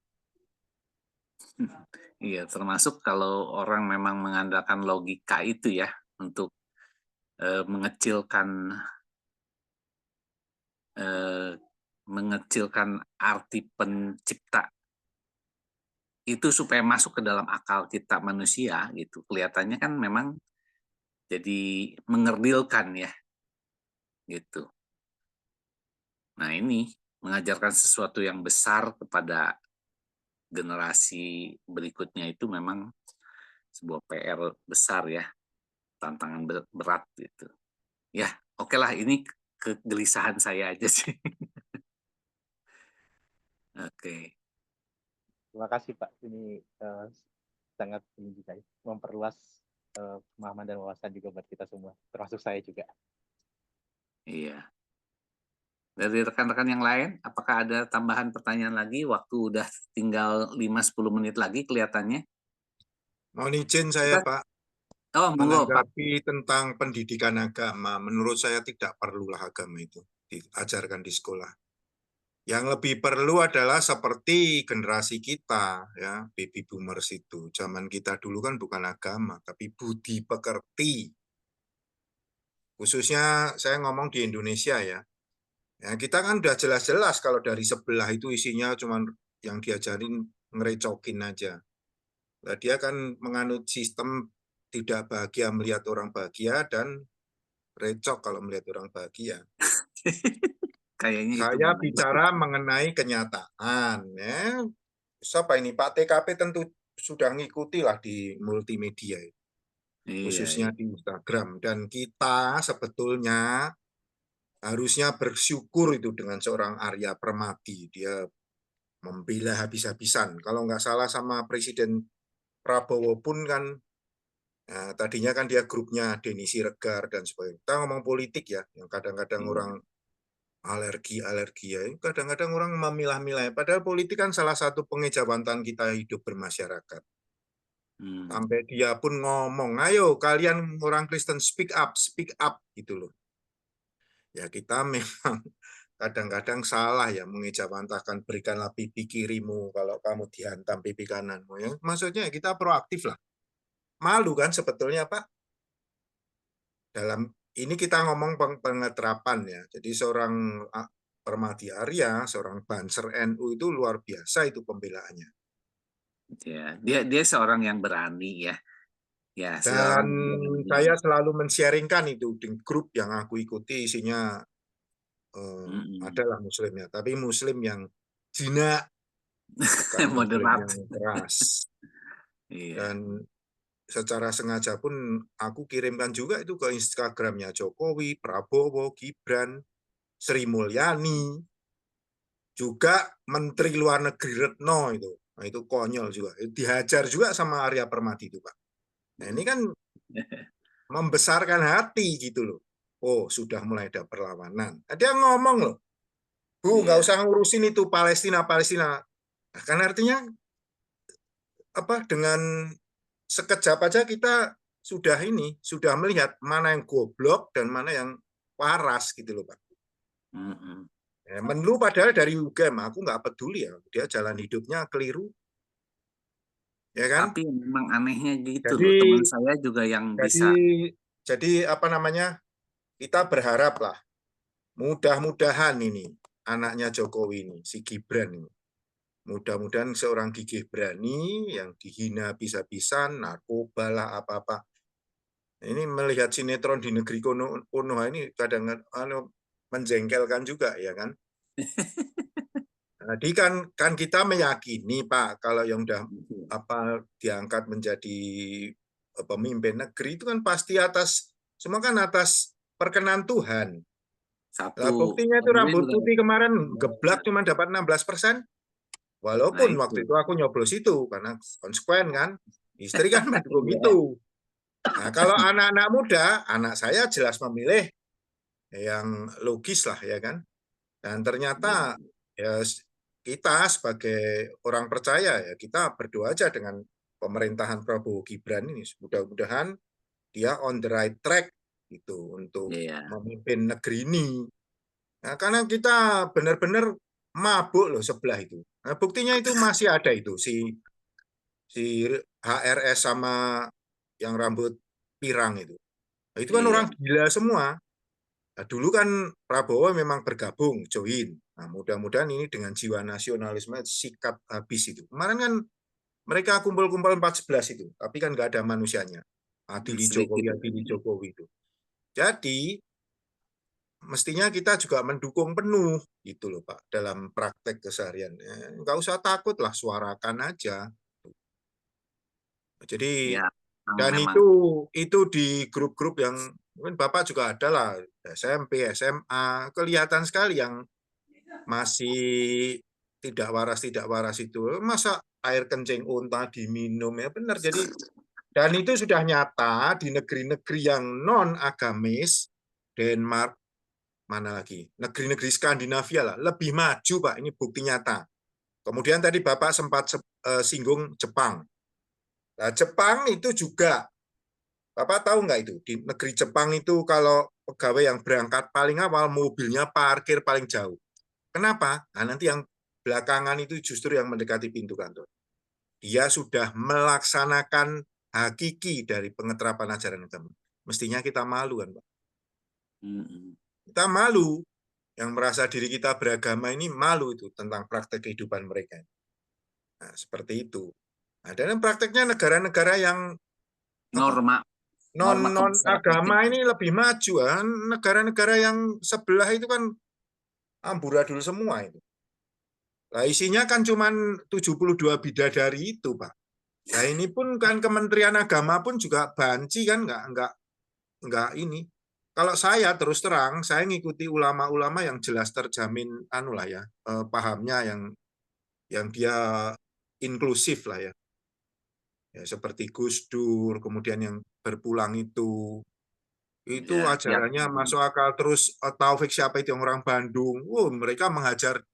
Iya, termasuk kalau orang memang mengandalkan logika itu ya untuk mengecilkan arti pencipta itu supaya masuk ke dalam akal kita manusia gitu. Kelihatannya kan memang jadi mengerdilkan ya gitu. Nah, ini mengajarkan sesuatu yang besar kepada generasi berikutnya itu memang sebuah PR besar ya, tantangan berat gitu. Ya, oke lah, ini kegelisahan saya aja sih. Oke. Terima kasih Pak, ini sangat ini juga ya, memperluas pemahaman dan wawasan juga buat kita semua, termasuk saya juga. Iya. Dari rekan-rekan yang lain, apakah ada tambahan pertanyaan lagi? Waktu udah tinggal 5-10 menit lagi kelihatannya. Mohon izin saya, Pak, Oh, monggo Pak. menanggapi tentang pendidikan agama. Menurut saya tidak perlulah agama itu diajarkan di sekolah. Yang lebih perlu adalah seperti generasi kita, ya, baby boomers itu. Zaman kita dulu kan bukan agama, tapi budi pekerti. Khususnya saya ngomong di Indonesia ya. Ya, kita kan udah jelas-jelas kalau dari sebelah itu isinya cuma yang diajarin ngerecokin aja. Nah, dia kan menganut sistem tidak bahagia melihat orang bahagia dan recok kalau melihat orang bahagia. Kayaknya itu Saya bicara mengenai kenyataan. Ya. Siapa ini? Pak TKP tentu sudah ngikuti lah di multimedia. Khususnya di Instagram. Dan kita sebetulnya harusnya bersyukur itu dengan seorang Arya Permati. Dia membela habis-habisan. Kalau nggak salah sama Presiden Prabowo pun kan, nah, tadinya kan dia grupnya Denny Siregar dan sebagainya. Kita ngomong politik ya, yang kadang-kadang orang alergi ya. Kadang-kadang orang memilah-milah. Padahal politik kan salah satu pengejawantan kita hidup bermasyarakat. Sampai dia pun ngomong, ayo kalian orang Kristen speak up gitu loh. Ya kita memang kadang-kadang salah ya mengejawantahkan berikanlah pipi kirimu kalau kamu dihantam pipi kananmu. Ya, maksudnya kita proaktif lah. Malu kan sebetulnya Pak. Dalam ini kita ngomong pengeterapan ya. Jadi seorang Permadi Arya, seorang Banser NU itu luar biasa itu pembelaannya. Ya, dia seorang yang berani ya. Ya, Dan saya selalu men-sharingkan itu di grup yang aku ikuti isinya adalah muslimnya, tapi muslim yang jinak, bukan muslim moderat. yang keras. Iya. Dan secara sengaja pun aku kirimkan juga itu ke Instagramnya Jokowi, Prabowo, Gibran, Sri Mulyani, juga Menteri Luar Negeri Retno itu. Nah, itu konyol juga. Dihajar juga sama Arya Permadi itu, Pak. Nah, ini kan membesarkan hati gitu loh. Oh, sudah mulai ada perlawanan. Dia ngomong loh, Bu, nggak usah ngurusin itu Palestina. Nah, kan artinya apa? Dengan sekejap aja kita sudah melihat mana yang goblok dan mana yang waras gitu loh, Pak. Ya, Menlu padahal dari UGM, aku nggak peduli ya, dia jalan hidupnya keliru, ya kan? Tapi memang anehnya gitu loh, teman saya juga yang bisa. Jadi apa namanya? Kita berharap lah, mudah-mudahan ini anaknya Jokowi ini, si Gibran ini, mudah-mudahan seorang gigih berani yang dihina bisa-bisan, narkoba lah apa-apa. Ini melihat sinetron di negeri Konoha ini kadang menjengkelkan juga ya kan. Jadi kan kita meyakini Pak kalau yang udah diangkat menjadi pemimpin negeri itu kan pasti semua kan atas perkenan Tuhan. Nah, buktinya itu rambut putih kemarin geblak cuma dapat 16%. Walaupun waktu itu aku nyoblos itu karena konsekuen kan. Istri kan mendukung itu. Nah, kalau anak-anak muda, anak saya jelas memilih yang logis lah ya kan. Dan ternyata ya kita sebagai orang percaya ya kita berdoa aja dengan pemerintahan Prabowo Gibran ini. Mudah-mudahan dia on the right track gitu untuk memimpin negeri ini. Nah, karena kita benar-benar mabuk loh sebelah itu. Nah, buktinya itu masih ada itu si HRS sama yang rambut pirang itu. Nah, itu kan orang gila semua. Nah, dulu kan Prabowo memang bergabung, join. Nah, mudah-mudahan ini dengan jiwa nasionalisme sikat habis itu. Kemarin kan mereka kumpul-kumpul 411 itu, tapi kan nggak ada manusianya. Adili Jokowi itu. Jadi mestinya kita juga mendukung penuh gitu loh Pak dalam praktek keseharian. Nggak usah takut lah, suarakan aja. Jadi dan itu di grup-grup yang mungkin Bapak juga ada lah, SMP, SMA, kelihatan sekali yang masih tidak waras itu. Masa air kencing unta diminum ya benar. Jadi dan itu sudah nyata di negeri-negeri yang non-agamis, Denmark, mana lagi, negeri-negeri Skandinavia lah, lebih maju Pak, ini bukti nyata. Kemudian tadi Bapak sempat singgung Jepang. Nah, Jepang itu juga, Bapak tahu nggak itu, di negeri Jepang itu kalau pegawai yang berangkat paling awal, mobilnya parkir paling jauh. Kenapa? Nah, nanti yang belakangan itu justru yang mendekati pintu kantor. Dia sudah melaksanakan hakiki dari pengeterapan ajaran agama. Mestinya kita malu kan Pak? Kita malu, yang merasa diri kita beragama ini malu itu tentang praktek kehidupan mereka. Nah, seperti itu. Nah, dan prakteknya negara-negara yang non agama ini lebih maju. Negara-negara yang sebelah itu kan amburadul semua itu. Nah, isinya kan cuma 72 bidadari itu, Pak. Nah, ini pun kan Kementerian Agama pun juga banci kan enggak ini. Kalau saya terus terang, saya ngikuti ulama-ulama yang jelas terjamin pahamnya yang dia inklusif lah ya. Ya seperti Gus Dur, kemudian yang berpulang itu ajarannya masuk akal. Terus Taufik siapa itu yang orang Bandung, mereka menghajar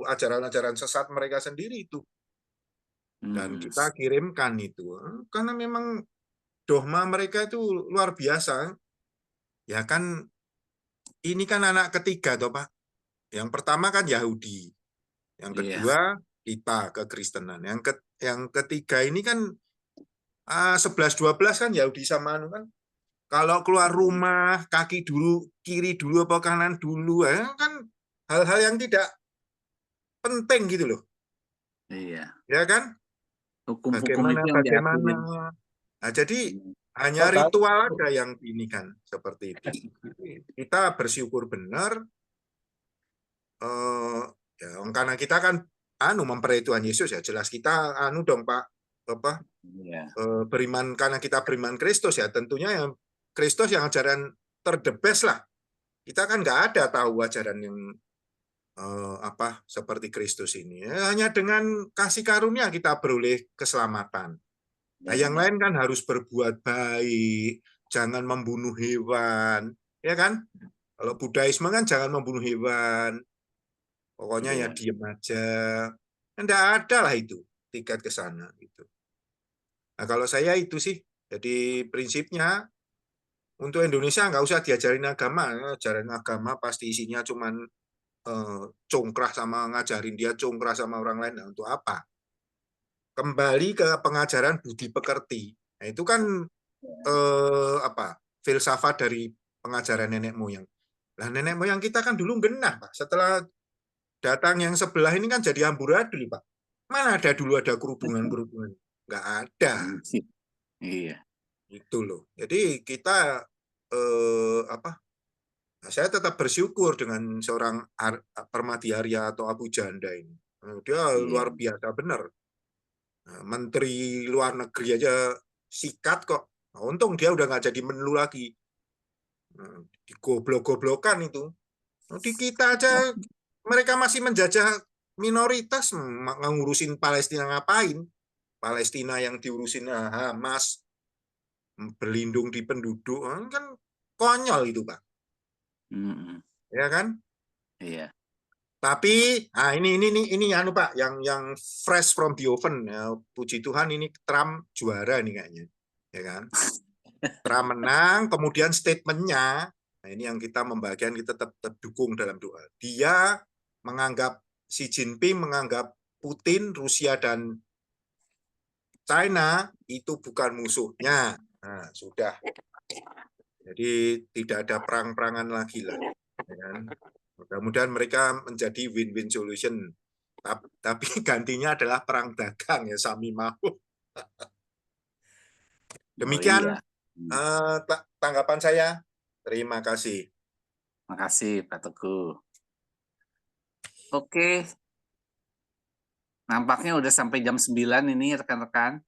ajaran-ajaran sesat mereka sendiri itu. dan Mm-mm. kita kirimkan itu. Karena memang dogma mereka itu luar biasa. Ya kan, ini kan anak ketiga toh Pak. Yang pertama kan Yahudi, yang Iya. kedua kita kekristenan, yang ketiga ini kan 11-12 kan Yahudi sama anu kan. Kalau keluar rumah kaki dulu, kiri dulu apa kanan dulu, kan hal-hal yang tidak penting gitu loh, Iya. ya kan? Hukum-hukum itu yang Bagaimana? diaturin. Nah, jadi Hmm. hanya Total. ritual aja yang ini kan seperti itu. Kita bersyukur benar, ya karena kita kan mempercayai Tuhan Yesus, ya jelas kita dong Pak, apa Iya. beriman, karena kita beriman Kristus, ya tentunya yang Kristus yang ajaran terdebes lah. Kita kan nggak ada tahu ajaran yang seperti Kristus ini. Hanya dengan kasih karunia kita beroleh keselamatan. Nah, yang lain kan harus berbuat baik, jangan membunuh hewan, ya kan? Kalau Budaisme kan jangan membunuh hewan, pokoknya ya diem aja. Nggak ada lah itu tiket ke sana gitu. Nah, kalau saya itu sih, jadi prinsipnya untuk Indonesia nggak usah diajarin agama. Ajaran agama pasti isinya cuman congkrah sama ngajarin dia congkrah sama orang lain. Nah, untuk apa? Kembali ke pengajaran budi pekerti. Nah, itu kan filsafat dari pengajaran nenek moyang. Nah, nenek moyang kita kan dulu genah, Pak. Setelah datang yang sebelah ini kan jadi amburadul, Pak. Mana ada dulu ada kerudungan-kerudungan? Nggak ada. Iya. Itu loh. Jadi kita saya tetap bersyukur dengan seorang Permati Arya atau Abu Janda ini. Dia luar biasa benar. Menteri luar negeri aja sikat kok. Nah, untung dia udah nggak jadi menlu lagi. Digoblok-goblokan itu. Di kita aja mereka masih menjajah minoritas, ngurusin Palestina ngapain? Palestina yang diurusin Hamas, berlindung di penduduk, kan konyol itu Pak. Ya kan? Iya. Tapi ini Pak, yang fresh from the oven, ya, puji Tuhan ini Trump juara nih kayaknya, ya kan? Trump menang, kemudian statementnya, nah ini yang kita membagian, kita tetap dukung dalam doa. Dia menganggap Xi Jinping menganggap Putin, Rusia dan China itu bukan musuhnya. Nah, sudah. Jadi tidak ada perang-perangan lagi lah. Ya kan? Mudah-mudahan mereka menjadi win-win solution. Tapi gantinya adalah perang dagang ya, Sami mau. Demikian tanggapan saya. Terima kasih. Terima kasih Pak Teguh. Oke. Nampaknya udah sampai jam 9 ini rekan-rekan.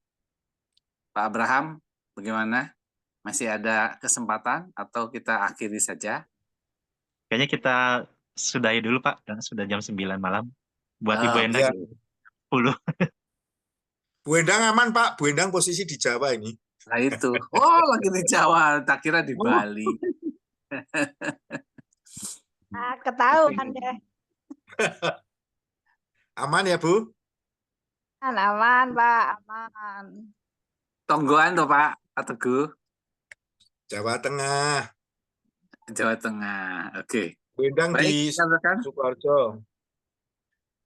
Pak Abraham, bagaimana? Masih ada kesempatan atau kita akhiri saja? Kayaknya kita sudahi dulu Pak, karena sudah jam 9 malam. Buat Ibu Endang, 10. Bu Endang aman Pak, Bu Endang posisi di Jawa ini. Nah itu, lagi di Jawa, tak kira di Bali. Ketahuan deh. Aman ya Bu? Aman Pak, aman. Tonggoan toh Pak Teguh? Jawa Tengah. Jawa Tengah, oke. Bu Endang di Sukoharjo.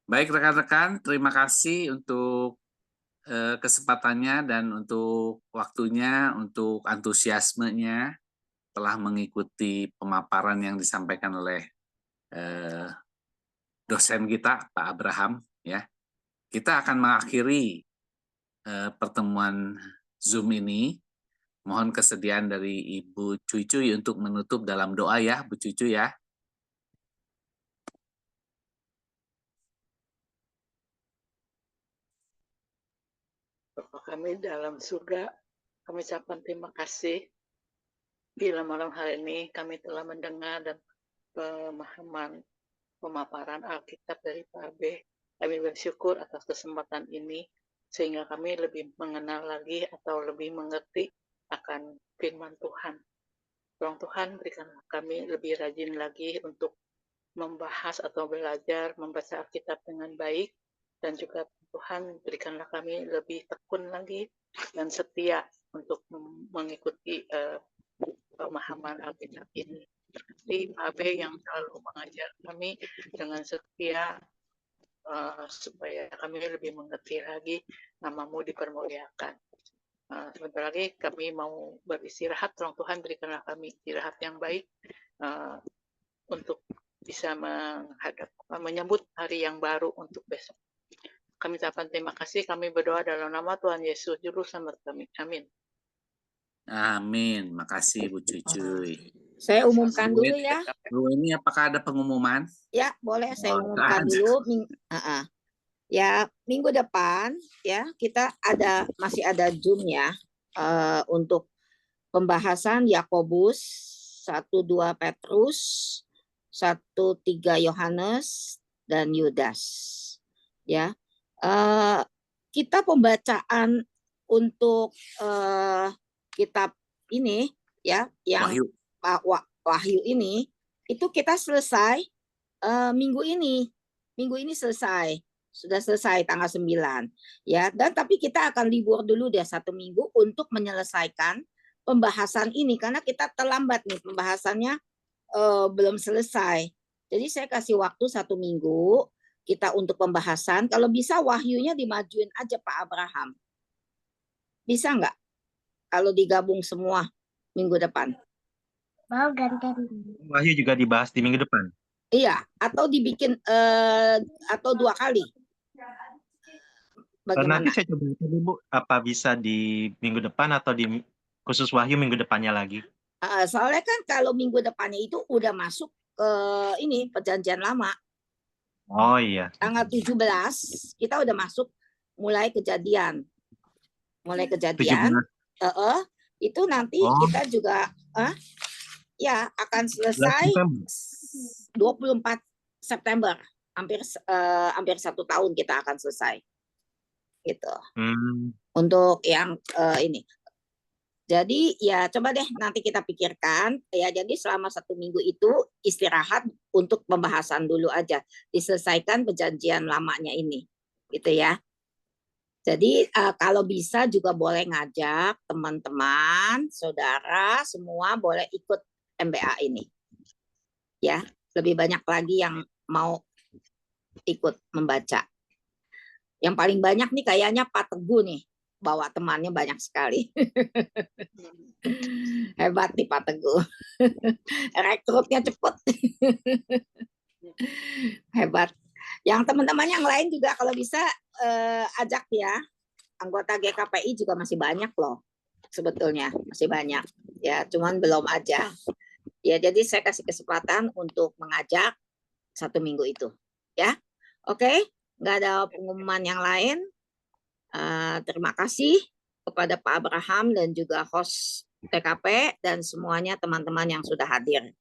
Baik rekan-rekan, terima kasih untuk kesempatannya dan untuk waktunya, untuk antusiasmenya telah mengikuti pemaparan yang disampaikan oleh dosen kita Pak Abraham. Ya, kita akan mengakhiri pertemuan Zoom ini. Mohon kesediaan dari Ibu Cuy untuk menutup dalam doa ya, Bu Cuy ya. Bapa kami dalam surga, kami ucapkan terima kasih. Bila malam hari ini kami telah mendengar dan pemahaman pemaparan Alkitab dari Pak Abe. Kami bersyukur atas kesempatan ini, sehingga kami lebih mengenal lagi atau lebih mengerti akan firman Tuhan. Tolong Tuhan berikanlah kami lebih rajin lagi untuk membahas atau belajar membaca Alkitab dengan baik, dan juga Tuhan berikanlah kami lebih tekun lagi dan setia untuk mengikuti pemahaman Alkitab ini. Seperti Pak Abe yang selalu mengajar kami dengan setia supaya kami lebih mengerti lagi, namamu dipermuliakan. Sebentar lagi kami mau beristirahat, tolong Tuhan berikanlah kami istirahat yang baik untuk bisa menyambut hari yang baru untuk besok. Kami ucapkan terima kasih, kami berdoa dalam nama Tuhan Yesus Juru Selamat kami. Amin. Amin. Makasih Bu Cucuy. Saya umumkan dulu ya. Bu, ini apakah ada pengumuman? Ya, boleh saya Oh, umumkan ada. dulu. Ya, minggu depan ya kita masih ada Zoom ya untuk pembahasan Yakobus, 1-2 Petrus, 1-3 Yohanes dan Yudas. Ya. Kita pembacaan untuk kitab ini ya yang Wahyu ini itu kita selesai minggu ini selesai, sudah selesai tanggal 9 ya, dan tapi kita akan libur dulu deh 1 minggu untuk menyelesaikan pembahasan ini karena kita terlambat nih pembahasannya belum selesai. Jadi saya kasih waktu 1 minggu kita untuk pembahasan. Kalau bisa Wahyunya dimajuin aja Pak Abraham. Bisa nggak? Kalau digabung semua minggu depan. Mau ganti. Wahyu juga dibahas di minggu depan. Iya, atau dibikin atau 2 kali. Bagaimana? Nanti saya coba Bu, apa bisa di minggu depan atau di khusus Wahyu minggu depannya lagi? Soalnya kan kalau minggu depannya itu udah masuk ke ini perjanjian lama. Oh iya. Tanggal 17 kita udah masuk mulai kejadian. Mulai kejadian. Itu nanti kita juga ya akan selesai 24 September. Hampir 1 tahun kita akan selesai. Gitu. Untuk yang ini. Jadi ya coba deh nanti kita pikirkan ya, jadi selama 1 minggu itu istirahat untuk pembahasan dulu aja, diselesaikan perjanjian lamanya ini gitu ya. Jadi kalau bisa juga boleh ngajak teman-teman, saudara semua boleh ikut MBA ini ya, lebih banyak lagi yang mau ikut membaca. Yang paling banyak nih kayaknya Pak Teguh nih, bawa temannya banyak sekali. Hebat nih Pak Teguh. Rekrutnya cepet. Hebat. Yang teman-teman yang lain juga kalau bisa ajak ya. Anggota GKPI juga masih banyak loh. Sebetulnya masih banyak. Ya, cuman belum aja. Ya, jadi saya kasih kesempatan untuk mengajak 1 minggu itu. Ya. Oke, nggak ada pengumuman yang lain. Terima kasih kepada Pak Abraham dan juga host TKP dan semuanya teman-teman yang sudah hadir.